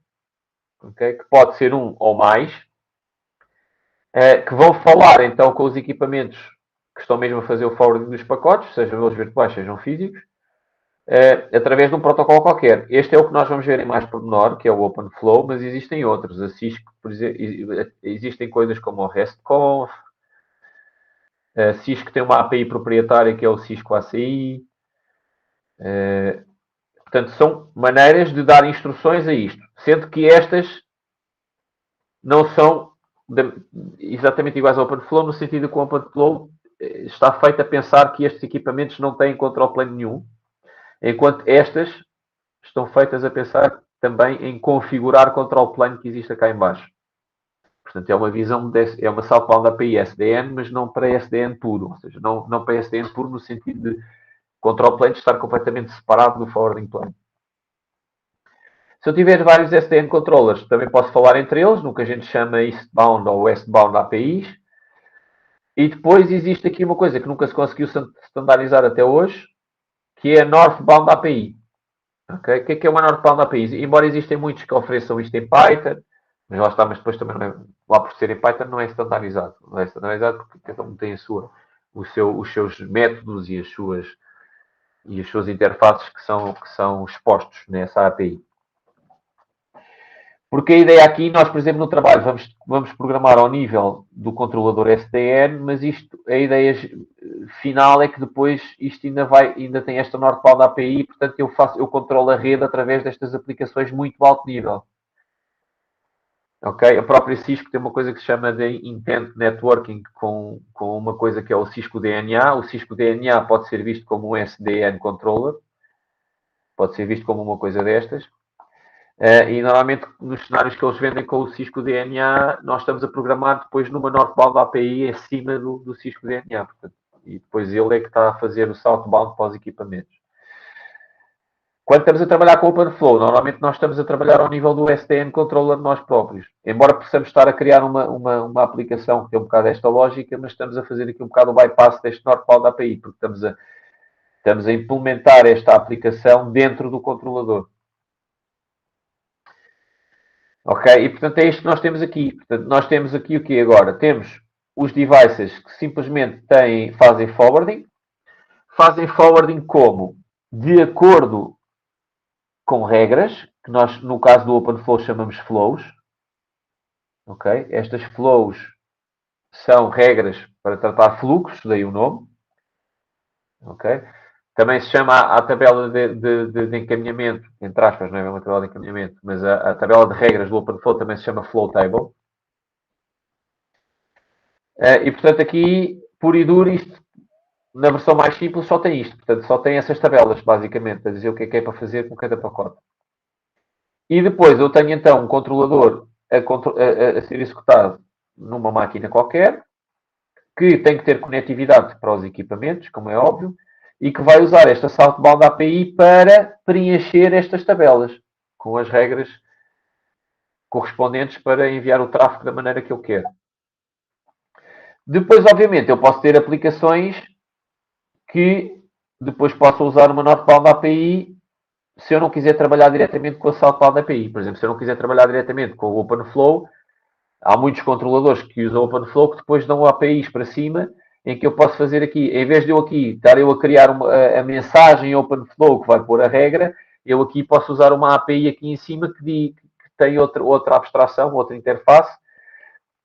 okay, que pode ser um ou mais, que vão falar então com os equipamentos que estão mesmo a fazer o forwarding dos pacotes, sejam eles virtuais, sejam físicos, através de um protocolo qualquer. Este é o que nós vamos ver em mais pormenor, que é o OpenFlow, mas existem outros. A Cisco, por exemplo, existem coisas como o RESTconf, a Cisco tem uma API proprietária que é o Cisco ACI. Portanto, são maneiras de dar instruções a isto, sendo que estas não são exatamente iguais ao OpenFlow, no sentido que o OpenFlow está feito a pensar que estes equipamentos não têm control plane nenhum, enquanto estas estão feitas a pensar também em configurar control plane que existe cá em baixo. Portanto, é uma visão, é uma Southbound API SDN, mas não para SDN puro, ou seja, não para SDN puro no sentido de control plane estar completamente separado do forwarding plane. Se eu tiver vários SDN controllers, também posso falar entre eles, no que a gente chama Eastbound ou Westbound APIs. E depois existe aqui uma coisa que nunca se conseguiu standardizar até hoje, que é a Northbound API. Okay? O que é uma Northbound API? Embora existem muitos que ofereçam isto em Python, mas lá está, mas depois também não é, lá por ser em Python não é standardizado. Não é standardizado porque cada um tem os seus métodos e as suas interfaces que são expostos nessa API. Porque a ideia aqui, nós, por exemplo, no trabalho, vamos programar ao nível do controlador SDN, mas a ideia final é que depois isto ainda tem esta Northbound API, portanto eu controlo a rede através destas aplicações muito alto nível. Ok? A própria Cisco tem uma coisa que se chama de Intent Networking com uma coisa que é o Cisco DNA. O Cisco DNA pode ser visto como um SDN controller, pode ser visto como uma coisa destas. E normalmente nos cenários que eles vendem com o Cisco DNA, nós estamos a programar depois numa Northbound API acima do Cisco DNA. Portanto, e depois ele é que está a fazer o Southbound para os equipamentos. Quando estamos a trabalhar com o OpenFlow, normalmente nós estamos a trabalhar ao nível do SDN Controller nós próprios. Embora possamos estar a criar uma aplicação que tem um bocado esta lógica, mas estamos a fazer aqui um bocado o bypass deste Northbound API, porque estamos a implementar esta aplicação dentro do controlador. Ok? E portanto é isto que nós temos aqui. Portanto, nós temos aqui o que agora? Temos os devices que simplesmente fazem forwarding. Fazem forwarding como? De acordo com regras, que nós, no caso do OpenFlow, chamamos flows. Ok? Estas flows são regras para tratar fluxos, daí o nome. Ok? Também se chama a tabela de encaminhamento, entre aspas, não é uma tabela de encaminhamento, mas a tabela de regras do OpenFlow também se chama Flow Table. E, portanto, aqui, puro e duro, isto, na versão mais simples, só tem isto. Portanto, só tem essas tabelas, basicamente, a dizer o que é para fazer com cada pacote. E depois eu tenho, então, um controlador a ser executado numa máquina qualquer, que tem que ter conectividade para os equipamentos, como é óbvio, e que vai usar esta Southbound API para preencher estas tabelas com as regras correspondentes para enviar o tráfego da maneira que eu quero. Depois, obviamente, eu posso ter aplicações que depois possam usar uma Northbound API se eu não quiser trabalhar diretamente com a Southbound API. Por exemplo, se eu não quiser trabalhar diretamente com o OpenFlow, há muitos controladores que usam OpenFlow que depois dão APIs para cima, em que eu posso fazer aqui, em vez de eu aqui estar eu a criar a mensagem OpenFlow que vai pôr a regra, eu aqui posso usar uma API aqui em cima que tem outra abstração, outra interface,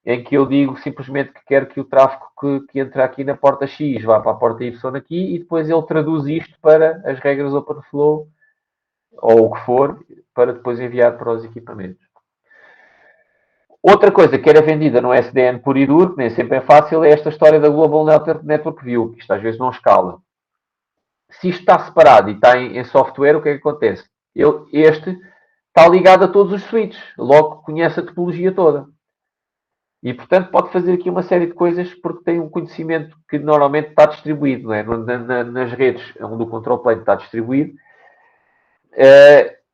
em que eu digo simplesmente que quero que o tráfego que entra aqui na porta X vá para a porta Y aqui e depois ele traduz isto para as regras OpenFlow ou o que for, para depois enviar para os equipamentos. Outra coisa que era vendida no SDN puro e duro, que nem sempre é fácil, é esta história da Global Network View, que isto às vezes não escala. Se isto está separado e está em software, o que é que acontece? Este está ligado a todos os switches, logo conhece a topologia toda. E, portanto, pode fazer aqui uma série de coisas porque tem um conhecimento que normalmente está distribuído, não é? Nas redes onde o control plane está distribuído.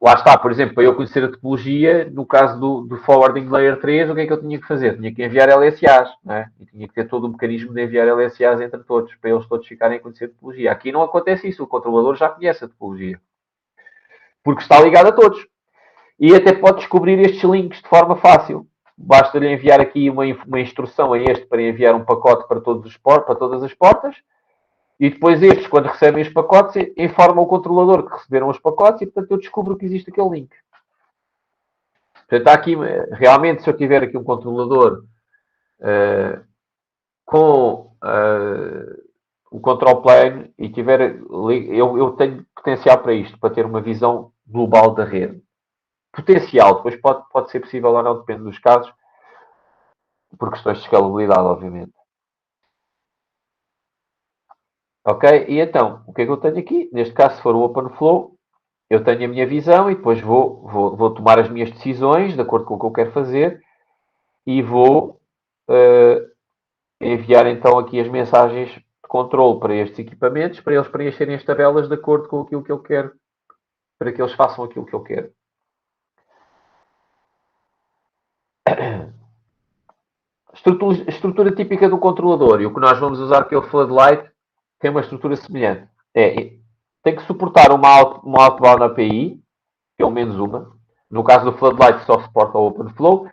Lá está, por exemplo, para eu conhecer a topologia, no caso do Forwarding Layer 3, o que é que eu tinha que fazer? Tinha que enviar LSAs, não é? E tinha que ter todo o mecanismo de enviar LSAs entre todos, para eles todos ficarem a conhecer a topologia. Aqui não acontece isso, o controlador já conhece a topologia. Porque está ligado a todos. E até pode descobrir estes links de forma fácil. Basta-lhe enviar aqui uma instrução a este para enviar um pacote para todas as portas. E depois estes, quando recebem os pacotes, informam o controlador que receberam os pacotes e, portanto, eu descubro que existe aquele link. Portanto, está aqui, realmente, se eu tiver aqui um controlador com o control plane e tiver, eu tenho potencial para isto, para ter uma visão global da rede. Potencial, depois pode ser possível ou não, depende dos casos, por questões de escalabilidade, obviamente. Ok? E então, o que é que eu tenho aqui? Neste caso, se for o OpenFlow, eu tenho a minha visão e depois vou tomar as minhas decisões de acordo com o que eu quero fazer e vou enviar então aqui as mensagens de controle para estes equipamentos, para eles preencherem as tabelas de acordo com aquilo que eu quero, para que eles façam aquilo que eu quero. Estrutura típica do controlador, e o que nós vamos usar, que é o Floodlight, tem uma estrutura semelhante. Tem que suportar uma outbound API, pelo menos uma. No caso do Floodlight, só suporta o OpenFlow.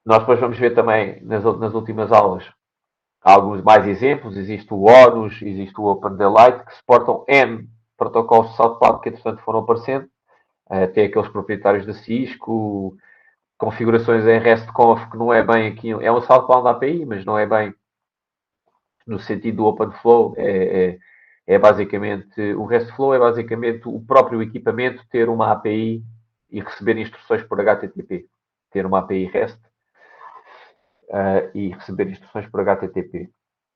Nós depois vamos ver também nas últimas aulas alguns mais exemplos. Existe o ONUS, existe o OpenDaylight, que suportam N protocolos de Southbound que, entretanto, foram aparecendo. Até aqueles proprietários da Cisco, configurações em RESTconf, que não é bem aqui, é um Southbound API, mas não é bem no sentido do OpenFlow. É basicamente, o RESTflow é basicamente o próprio equipamento ter uma API e receber instruções por HTTP. Ter uma API REST e receber instruções por HTTP.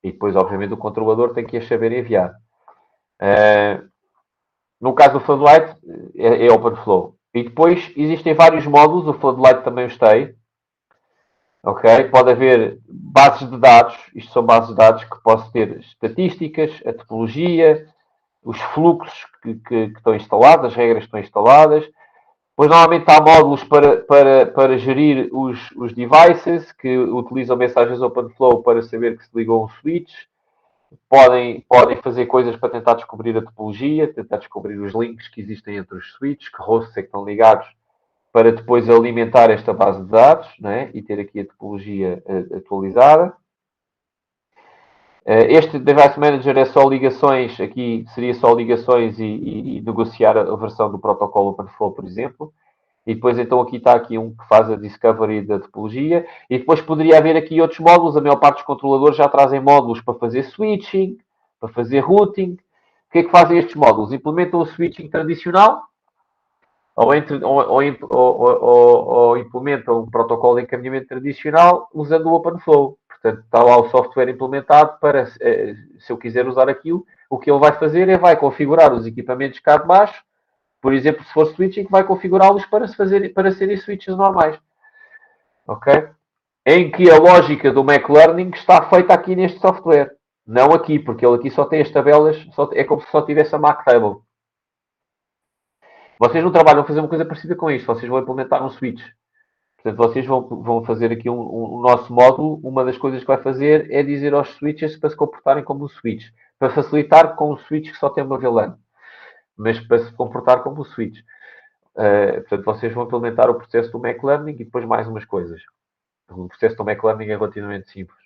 E depois, obviamente, o controlador tem que as saber enviar. No caso do Floodlight, é OpenFlow. E depois existem vários módulos, o Floodlight também os tem. Ok? Pode haver bases de dados, isto são bases de dados que posso ter estatísticas, a topologia, os fluxos que estão instalados, as regras que estão instaladas. Depois, normalmente, há módulos para gerir os devices, que utilizam mensagens OpenFlow para saber que se ligou um switch. Podem fazer coisas para tentar descobrir a topologia, tentar descobrir os links que existem entre os switches, que hosts é que estão ligados, para depois alimentar esta base de dados, né? E ter aqui a topologia atualizada. Este Device Manager é só ligações, aqui seria só ligações e negociar a versão do protocolo OpenFlow, por exemplo. E depois, então, aqui está aqui um que faz a discovery da topologia. E depois poderia haver aqui outros módulos. A maior parte dos controladores já trazem módulos para fazer switching, para fazer routing. O que é que fazem estes módulos? Implementam o switching tradicional ou implementam um protocolo de encaminhamento tradicional usando o OpenFlow. Portanto, está lá o software implementado para, se eu quiser usar aquilo, o que ele vai fazer é vai configurar os equipamentos cá de baixo. Por exemplo, se for switching, vai configurá-los para serem switches normais. Ok? Em que a lógica do Mac Learning está feita aqui neste software. Não aqui, porque ele aqui só tem as tabelas, é como se só tivesse a Mac Table. Vocês no trabalho vão fazer uma coisa parecida com isto. Vocês vão implementar um switch. Portanto, vocês vão fazer aqui o nosso módulo. Uma das coisas que vai fazer é dizer aos switches para se comportarem como um switch. Para facilitar com um switch que só tem uma VLAN. Mas para se comportar como um switch. Portanto, vocês vão implementar o processo do Mac Learning e depois mais umas coisas. O processo do Mac Learning é relativamente simples.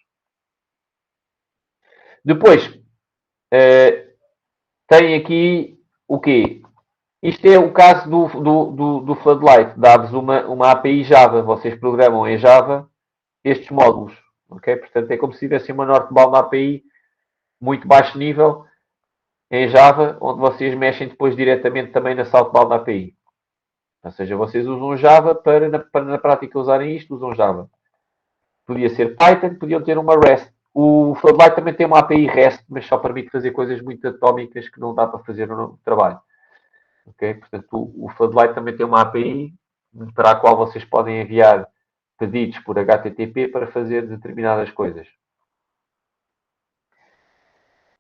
Depois, tem aqui o quê? Isto é o caso do Floodlight. Dá-vos uma API Java. Vocês programam em Java estes módulos. Okay? Portanto, é como se tivessem uma northbound API muito baixo nível em Java, onde vocês mexem depois diretamente também na southbound API. Ou seja, vocês usam Java para na prática usarem isto, usam Java. Podia ser Python, podiam ter uma REST. O Floodlight também tem uma API REST, mas só permite fazer coisas muito atómicas que não dá para fazer no trabalho. Okay? Portanto, o Floodlight também tem uma API para a qual vocês podem enviar pedidos por HTTP para fazer determinadas coisas.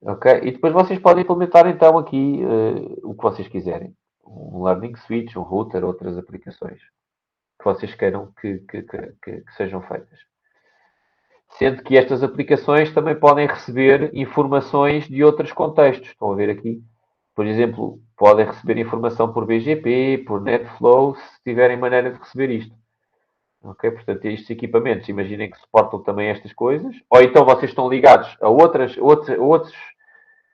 Ok? E depois vocês podem implementar então aqui o que vocês quiserem. Um Learning Switch, um router, outras aplicações que vocês queiram que sejam feitas. Sendo que estas aplicações também podem receber informações de outros contextos. Estão a ver aqui? Por exemplo, podem receber informação por BGP, por NetFlow, se tiverem maneira de receber isto. Ok? Portanto, estes equipamentos, imaginem que suportam também estas coisas. Ou então vocês estão ligados a outros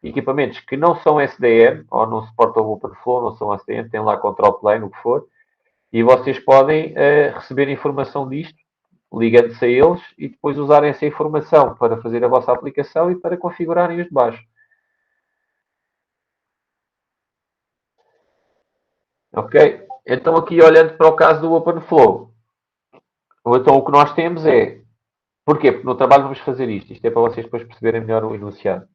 equipamentos que não são SDN, ou não suportam o OpenFlow, não são SDN, têm lá control plane, o que for. E vocês podem receber informação disto, ligando-se a eles, e depois usarem essa informação para fazer a vossa aplicação e para configurarem os de baixo. Ok? Então, aqui olhando para o caso do OpenFlow, então o que nós temos é. Porquê? Porque no trabalho vamos fazer isto. Isto é para vocês depois perceberem melhor o enunciado.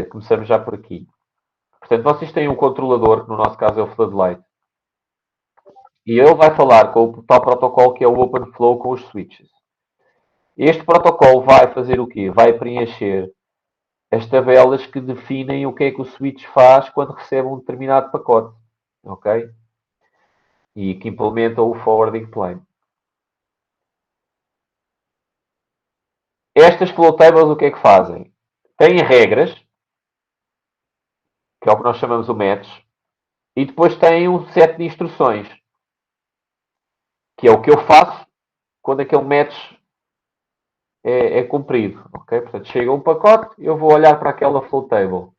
Começamos já por aqui. Portanto, vocês têm um controlador, que no nosso caso é o Floodlight. E ele vai falar com o tal protocolo que é o OpenFlow com os switches. Este protocolo vai fazer o quê? Vai preencher as tabelas que definem o que é que o switch faz quando recebe um determinado pacote. Ok? E que implementam o forwarding plane. Estas flow tables o que é que fazem? Têm regras, que é o que nós chamamos o match, e depois têm um set de instruções, que é o que eu faço quando aquele match é cumprido. Okay? Portanto, chega um pacote, eu vou olhar para aquela flow table.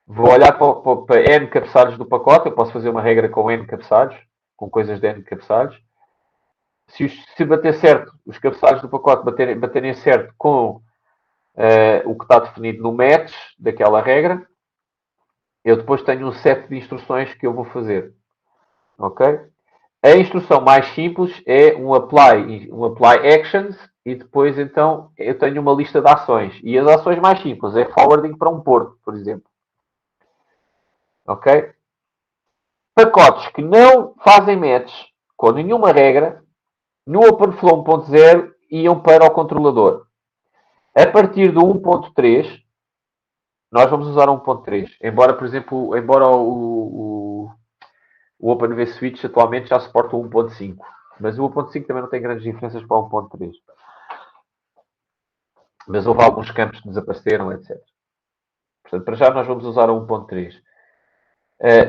Vou olhar para N cabeçalhos do pacote, eu posso fazer uma regra com N cabeçalhos, com coisas de N cabeçalhos. Se bater certo, os cabeçalhos do pacote baterem certo com o que está definido no match daquela regra, eu depois tenho um set de instruções que eu vou fazer. Ok? A instrução mais simples é um apply actions e depois então eu tenho uma lista de ações. E as ações mais simples é forwarding para um porto, por exemplo. Ok? Pacotes que não fazem match com nenhuma regra, no OpenFlow 1.0 iam para o controlador. A partir do 1.3, nós vamos usar o 1.3. Embora, por exemplo, o OpenV Switch atualmente já suporta o 1.5. Mas o 1.5 também não tem grandes diferenças para o 1.3. Mas houve alguns campos que desapareceram, etc. Portanto, para já nós vamos usar o 1.3.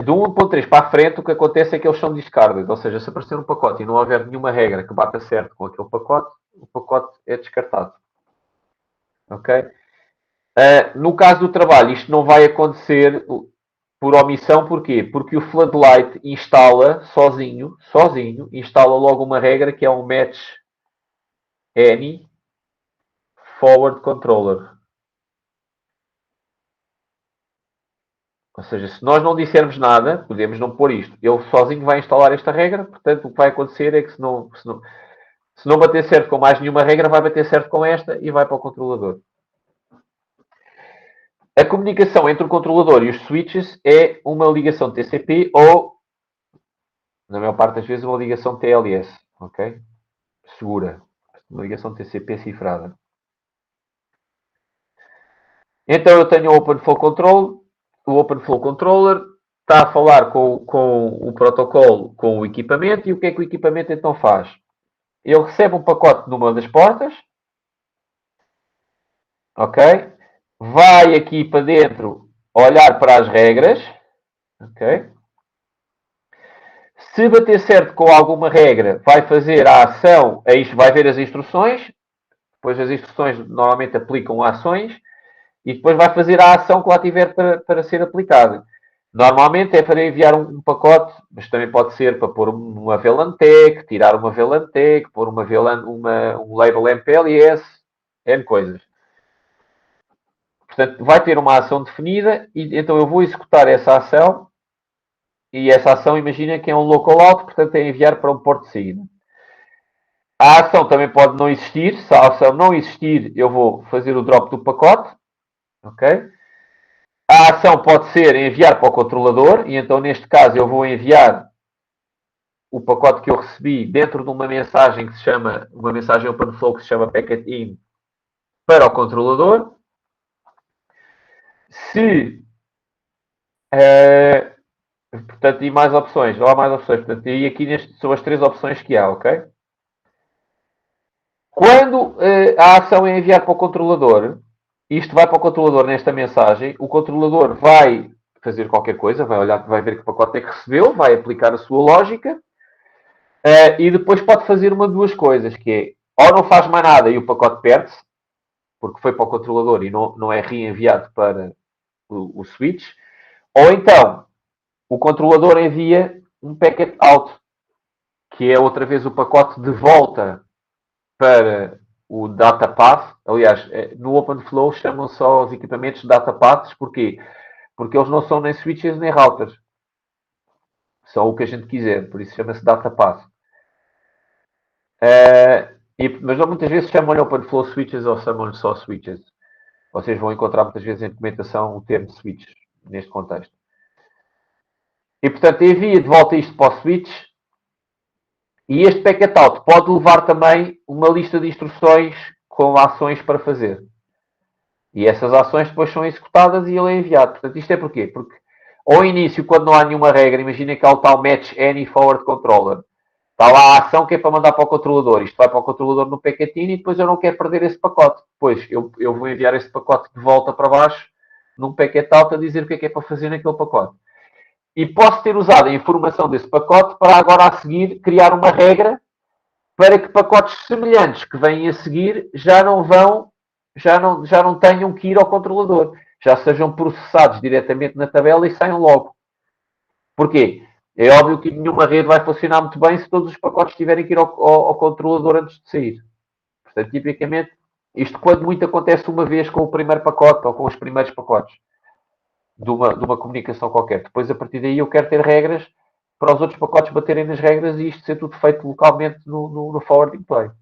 Do 1.3 para a frente, o que acontece é que eles são discarded. Ou seja, se aparecer um pacote e não houver nenhuma regra que bata certo com aquele pacote, o pacote é descartado. Ok? No caso do trabalho, isto não vai acontecer por omissão, porquê? Porque o Floodlight instala sozinho, instala logo uma regra que é um match any forward controller. Ou seja, se nós não dissermos nada, podemos não pôr isto. Ele sozinho vai instalar esta regra, portanto, o que vai acontecer é que se não bater certo com mais nenhuma regra, vai bater certo com esta e vai para o controlador. A comunicação entre o controlador e os switches é uma ligação TCP ou, na maior parte das vezes, uma ligação TLS. Ok? Segura. Uma ligação TCP cifrada. Então eu tenho o OpenFlow Control. O OpenFlow Controller está a falar com o protocolo, com o equipamento. E o que é que o equipamento então faz? Ele recebe um pacote numa das portas. Ok? Vai aqui para dentro olhar para as regras. Ok? Se bater certo com alguma regra, vai fazer a ação, vai ver as instruções. Depois as instruções normalmente aplicam ações. E depois vai fazer a ação que lá tiver para ser aplicada. Normalmente é para enviar um pacote, mas também pode ser para pôr uma VLAN tag, tirar uma VLAN tag, pôr uma VLAN, um label MPLS, N coisas. Portanto, vai ter uma ação definida e então eu vou executar essa ação e essa ação, imagina que é um localout, portanto é enviar para um porto de saída. A ação também pode não existir. Se a ação não existir, eu vou fazer o drop do pacote. Ok? A ação pode ser enviar para o controlador, e então neste caso eu vou enviar o pacote que eu recebi dentro de uma mensagem que se chama, uma mensagem OpenFlow que se chama packet.in para o controlador. Se, portanto, e mais opções, não há mais opções, portanto, e aqui são as três opções que há, ok? Quando a ação é enviar para o controlador, isto vai para o controlador nesta mensagem, o controlador vai fazer qualquer coisa, vai olhar, vai ver que pacote é que recebeu, vai aplicar a sua lógica, e depois pode fazer uma de duas coisas, que é, ou não faz mais nada e o pacote perde-se, porque foi para o controlador e não é reenviado para o switch, ou então o controlador envia um packet out, que é outra vez o pacote de volta para o data path. Aliás, no OpenFlow chamam só os equipamentos de data paths, porquê? Porque eles não são nem switches nem routers. São o que a gente quiser, por isso chama-se data path. Mas muitas vezes chamam-lhe OpenFlow switches ou chamam-lhe só switches. Vocês vão encontrar muitas vezes em documentação o termo switch neste contexto. E portanto envia de volta isto para o switch. E este packet out pode levar também uma lista de instruções com ações para fazer. E essas ações depois são executadas e ele é enviado. Portanto, isto é porquê? Porque ao início, quando não há nenhuma regra, imagina que há o tal match any forward controller. Está lá a ação que é para mandar para o controlador. Isto vai para o controlador no packetino e depois eu não quero perder esse pacote. Depois eu vou enviar esse pacote de volta para baixo num packet out a dizer o que é para fazer naquele pacote. E posso ter usado a informação desse pacote para agora a seguir criar uma regra para que pacotes semelhantes que vêm a seguir já não tenham que ir ao controlador. Já sejam processados diretamente na tabela e saiam logo. Porquê? É óbvio que nenhuma rede vai funcionar muito bem se todos os pacotes tiverem que ir ao controlador antes de sair. Portanto, tipicamente, isto quando muito acontece uma vez com o primeiro pacote ou com os primeiros pacotes de uma comunicação qualquer. Depois, a partir daí, eu quero ter regras para os outros pacotes baterem nas regras e isto ser tudo feito localmente no forwarding plane.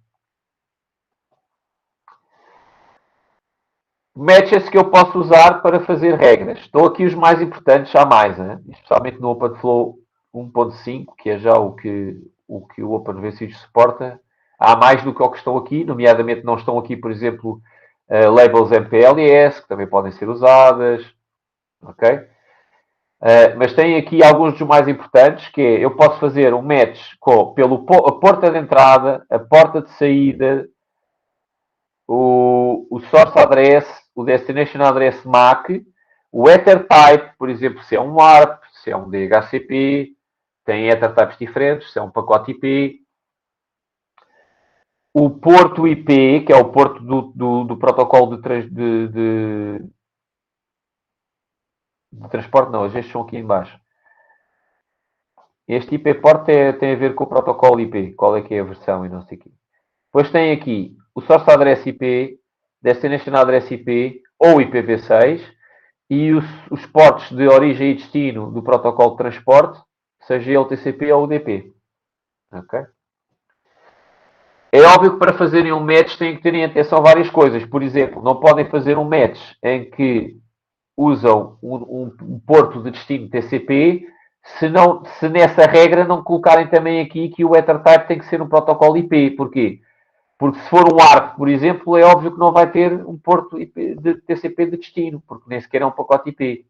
Matches que eu posso usar para fazer regras. Estão aqui os mais importantes, há mais, né? Especialmente no OpenFlow 1.5, que é já o que o OpenVSwitch suporta. Há mais do que o que estão aqui, nomeadamente não estão aqui, por exemplo, labels MPLS, que também podem ser usadas. Ok? Mas tem aqui alguns dos mais importantes, que é, eu posso fazer um match a porta de entrada, a porta de saída, o source address, o destination address MAC, o ether type, por exemplo, se é um ARP, se é um DHCP, tem ether types diferentes, se é um pacote IP. o porto IP, que é o porto do protocolo de transporte, não, as vezes são aqui em baixo. Este IP port tem a ver com o protocolo IP, qual é que é a versão e não sei o quê. Depois tem aqui o source address IP, destination address IP ou IPv6 e os portos de origem e destino do protocolo de transporte, seja ele TCP ou UDP. Ok? É óbvio que para fazerem um match têm que terem atenção a várias coisas. Por exemplo, não podem fazer um match em que usam um porto de destino TCP se nessa regra não colocarem também aqui que o Ethertype tem que ser um protocolo IP. Porquê? Porque se for um ARP, por exemplo, é óbvio que não vai ter um porto IP de TCP de destino, porque nem sequer é um pacote IP.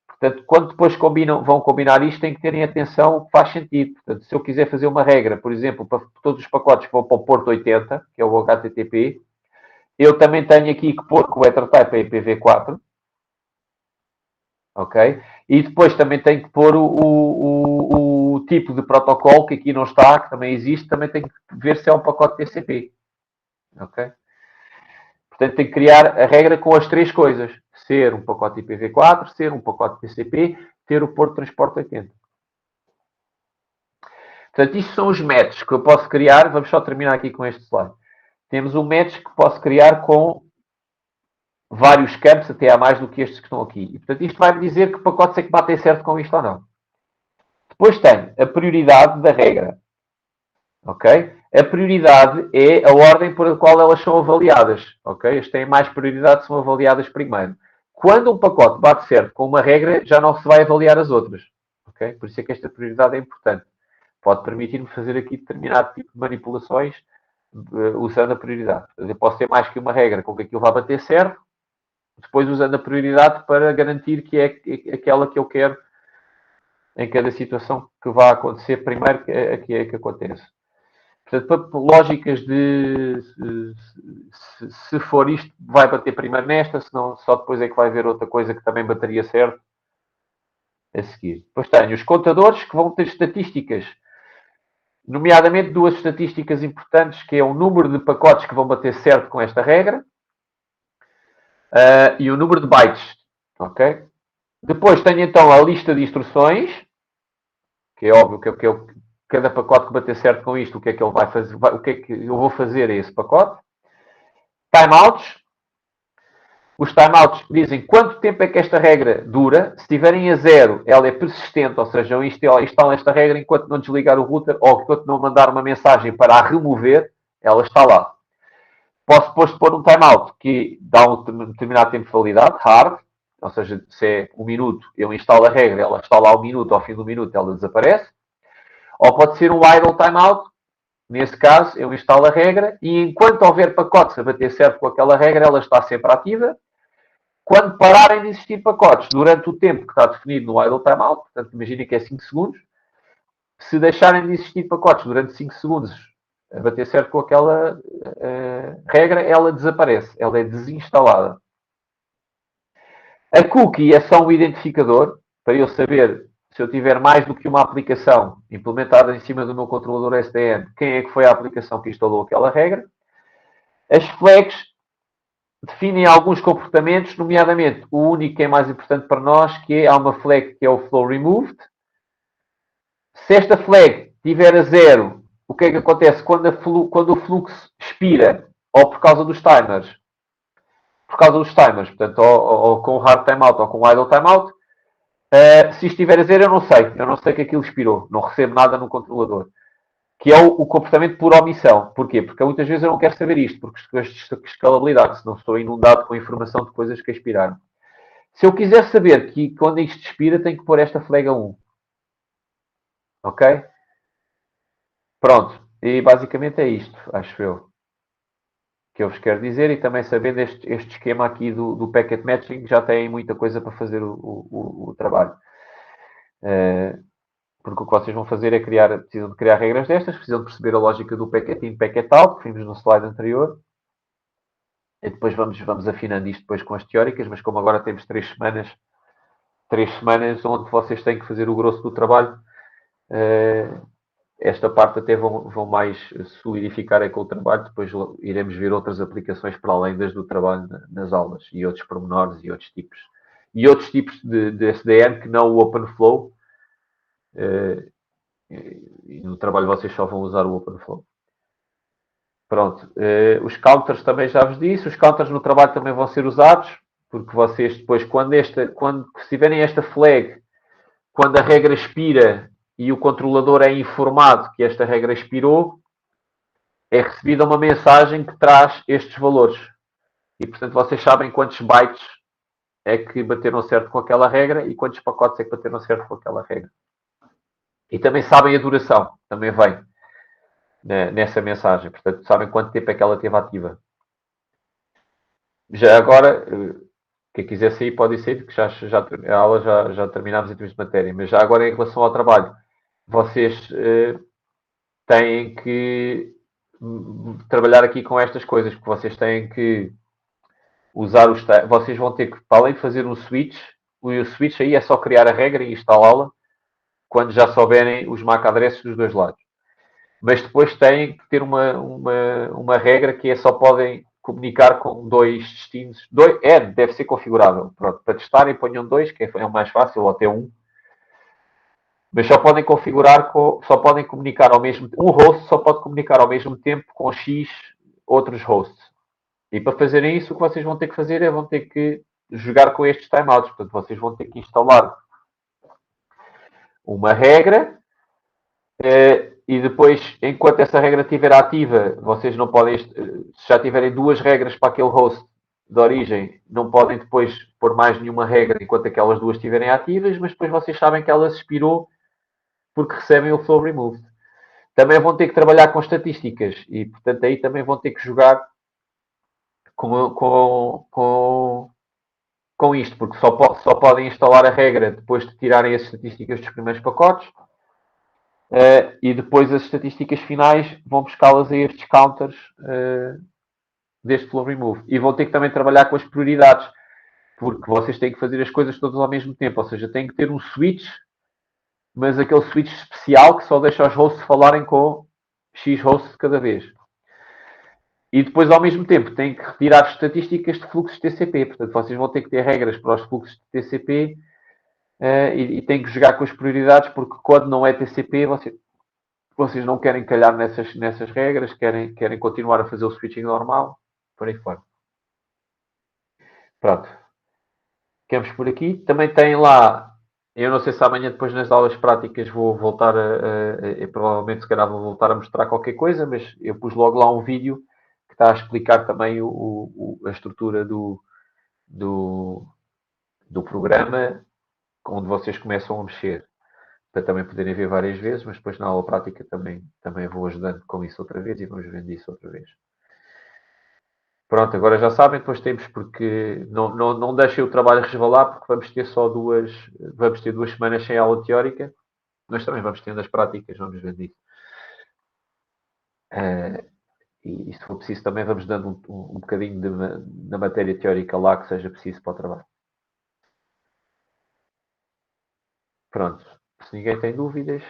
Portanto, quando depois vão combinar isto, tem que terem atenção o que faz sentido. Portanto, se eu quiser fazer uma regra, por exemplo, para todos os pacotes que vão para o porto 80, que é o HTTP, eu também tenho aqui que pôr que o Ethertype é IPv4, ok? E depois também tenho que pôr o tipo de protocolo, que aqui não está, que também existe, também tenho que ver se é um pacote TCP, ok? Portanto, tem que criar a regra com as três coisas. Ser um pacote IPv4, ser um pacote TCP, ter o porto de transporte 80. Portanto, isto são os matches que eu posso criar. Vamos só terminar aqui com este slide. Temos um match que posso criar com vários campos, até há mais do que estes que estão aqui. E, portanto, isto vai-me dizer que pacotes é que batem certo com isto ou não. Depois tenho a prioridade da regra. Ok? A prioridade é a ordem por a qual elas são avaliadas. Ok? As que têm mais prioridade são avaliadas primeiro. Quando um pacote bate certo com uma regra, já não se vai avaliar as outras. Ok? Por isso é que esta prioridade é importante. Pode permitir-me fazer aqui determinado tipo de manipulações usando a prioridade. Eu posso ter mais que uma regra com que aquilo vai bater certo, depois usando a prioridade para garantir que é aquela que eu quero em cada situação que vai acontecer primeiro que acontece. Portanto, para lógicas de se for isto, vai bater primeiro nesta, senão só depois é que vai haver outra coisa que também bateria certo a seguir. Depois tenho os contadores que vão ter estatísticas, nomeadamente duas estatísticas importantes, que é o número de pacotes que vão bater certo com esta regra e o número de bytes. Ok? Depois tenho então a lista de instruções, que é óbvio que cada pacote que bater certo com isto, o que é que ele vai fazer, o que é que eu vou fazer a esse pacote. Timeouts. Os timeouts dizem quanto tempo é que esta regra dura. Se estiverem a zero, ela é persistente, ou seja, eu instalo esta regra enquanto não desligar o router ou enquanto não mandar uma mensagem para a remover, ela está lá. Posso depois pôr um timeout que dá um determinado tempo de validade, hard, ou seja, se é um minuto, eu instalo a regra, ela está lá um minuto, ao fim do minuto ela desaparece. Ou pode ser um idle timeout, nesse caso eu instalo a regra e enquanto houver pacotes a bater certo com aquela regra, ela está sempre ativa. Quando pararem de existir pacotes durante o tempo que está definido no idle timeout, portanto imaginem que é 5 segundos, se deixarem de existir pacotes durante 5 segundos a bater certo com aquela regra, ela desaparece, ela é desinstalada. A cookie é só um identificador para eu saber se eu tiver mais do que uma aplicação implementada em cima do meu controlador SDN, quem é que foi a aplicação que instalou aquela regra. As flags definem alguns comportamentos, nomeadamente o único que é mais importante para nós, que é há uma flag que é o flow removed. Se esta flag tiver a zero, o que é que acontece quando o fluxo expira, ou por causa dos timers? Por causa dos timers, portanto, ou com hard timeout ou com idle timeout, se estiver a zero, eu não sei que aquilo expirou, não recebo nada no controlador. Que é o comportamento por omissão. Porquê? Porque muitas vezes eu não quero saber isto, porque escalabilidade, senão estou inundado com informação de coisas que expiraram. Se eu quiser saber que quando isto expira, tenho que pôr esta flag a 1. Ok? Pronto. E basicamente é isto, acho eu, que eu vos quero dizer. E também sabendo este esquema aqui do packet matching, já têm muita coisa para fazer o trabalho. Porque o que vocês vão fazer é precisam de criar regras destas, precisam de perceber a lógica do packet in, packet out, que vimos no slide anterior. E depois vamos afinando isto depois com as teóricas, mas como agora temos 3 semanas onde vocês têm que fazer o grosso do trabalho, esta parte até vão mais solidificar com o trabalho, depois iremos ver outras aplicações para além das do trabalho nas aulas e outros pormenores e outros tipos de SDN que não o OpenFlow, e no trabalho vocês só vão usar o OpenFlow. Pronto, os counters também já vos disse, os counters no trabalho também vão ser usados, porque vocês depois, quando se tiverem esta flag, quando a regra expira e o controlador é informado que esta regra expirou, é recebida uma mensagem que traz estes valores. E, portanto, vocês sabem quantos bytes é que bateram certo com aquela regra e quantos pacotes é que bateram certo com aquela regra. E também sabem a duração, também vem nessa mensagem. Portanto, sabem quanto tempo é que ela esteve ativa. Já agora, quem quiser sair pode sair, porque a aula já terminámos em termos de matéria. Mas já agora, em relação ao trabalho, vocês têm que trabalhar aqui com estas coisas, porque vocês têm que usar os. Vocês vão ter que, para além de fazer um switch, o switch aí é só criar a regra e instalá-la quando já souberem os MAC addresses dos dois lados. Mas depois têm que ter uma regra que é só podem comunicar com dois destinos. Deve ser configurável. Pronto, para testarem, ponham dois, que é o mais fácil, ou até um. Mas só podem configurar, só podem comunicar ao mesmo tempo. Um host só pode comunicar ao mesmo tempo com X outros hosts. E para fazerem isso, o que vocês vão ter que fazer é vão ter que jogar com estes timeouts. Portanto, vocês vão ter que instalar uma regra e depois, enquanto essa regra estiver ativa, vocês não podem, se já tiverem duas regras para aquele host de origem, não podem depois pôr mais nenhuma regra enquanto aquelas duas estiverem ativas, mas depois vocês sabem que ela expirou porque recebem o flow removed. Também vão ter que trabalhar com estatísticas e, portanto, aí também vão ter que jogar com isto, porque só podem instalar a regra depois de tirarem as estatísticas dos primeiros pacotes e depois as estatísticas finais vão buscá-las a estes counters deste flow remove. E vão ter que também trabalhar com as prioridades, porque vocês têm que fazer as coisas todas ao mesmo tempo, ou seja, têm que ter um switch, mas aquele switch especial que só deixa os hosts falarem com X hosts de cada vez. E depois, ao mesmo tempo, têm que retirar estatísticas de fluxos TCP. Portanto, vocês vão ter que ter regras para os fluxos de TCP e têm que jogar com as prioridades, porque quando não é TCP, vocês não querem calhar nessas regras, querem continuar a fazer o switching normal, por aí fora. Pronto. Ficamos por aqui. Também tem lá, eu não sei se amanhã depois nas aulas práticas vou voltar provavelmente se calhar vou voltar a mostrar qualquer coisa, mas eu pus logo lá um vídeo que está a explicar também a estrutura do, do programa onde vocês começam a mexer. Para também poderem ver várias vezes, mas depois na aula prática também vou ajudando com isso outra vez e vamos vendo isso outra vez. Pronto, agora já sabem, depois temos porque não deixem o trabalho resvalar porque vamos ter 2 semanas sem aula teórica, nós também vamos tendo as práticas, vamos vendo isso. E se for preciso também vamos dando um bocadinho da matéria teórica lá que seja preciso para o trabalho. Pronto, se ninguém tem dúvidas,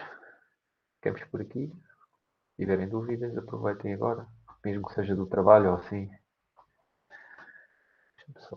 ficamos por aqui. Se tiverem dúvidas, aproveitem agora, mesmo que seja do trabalho ou assim. Deixa-me só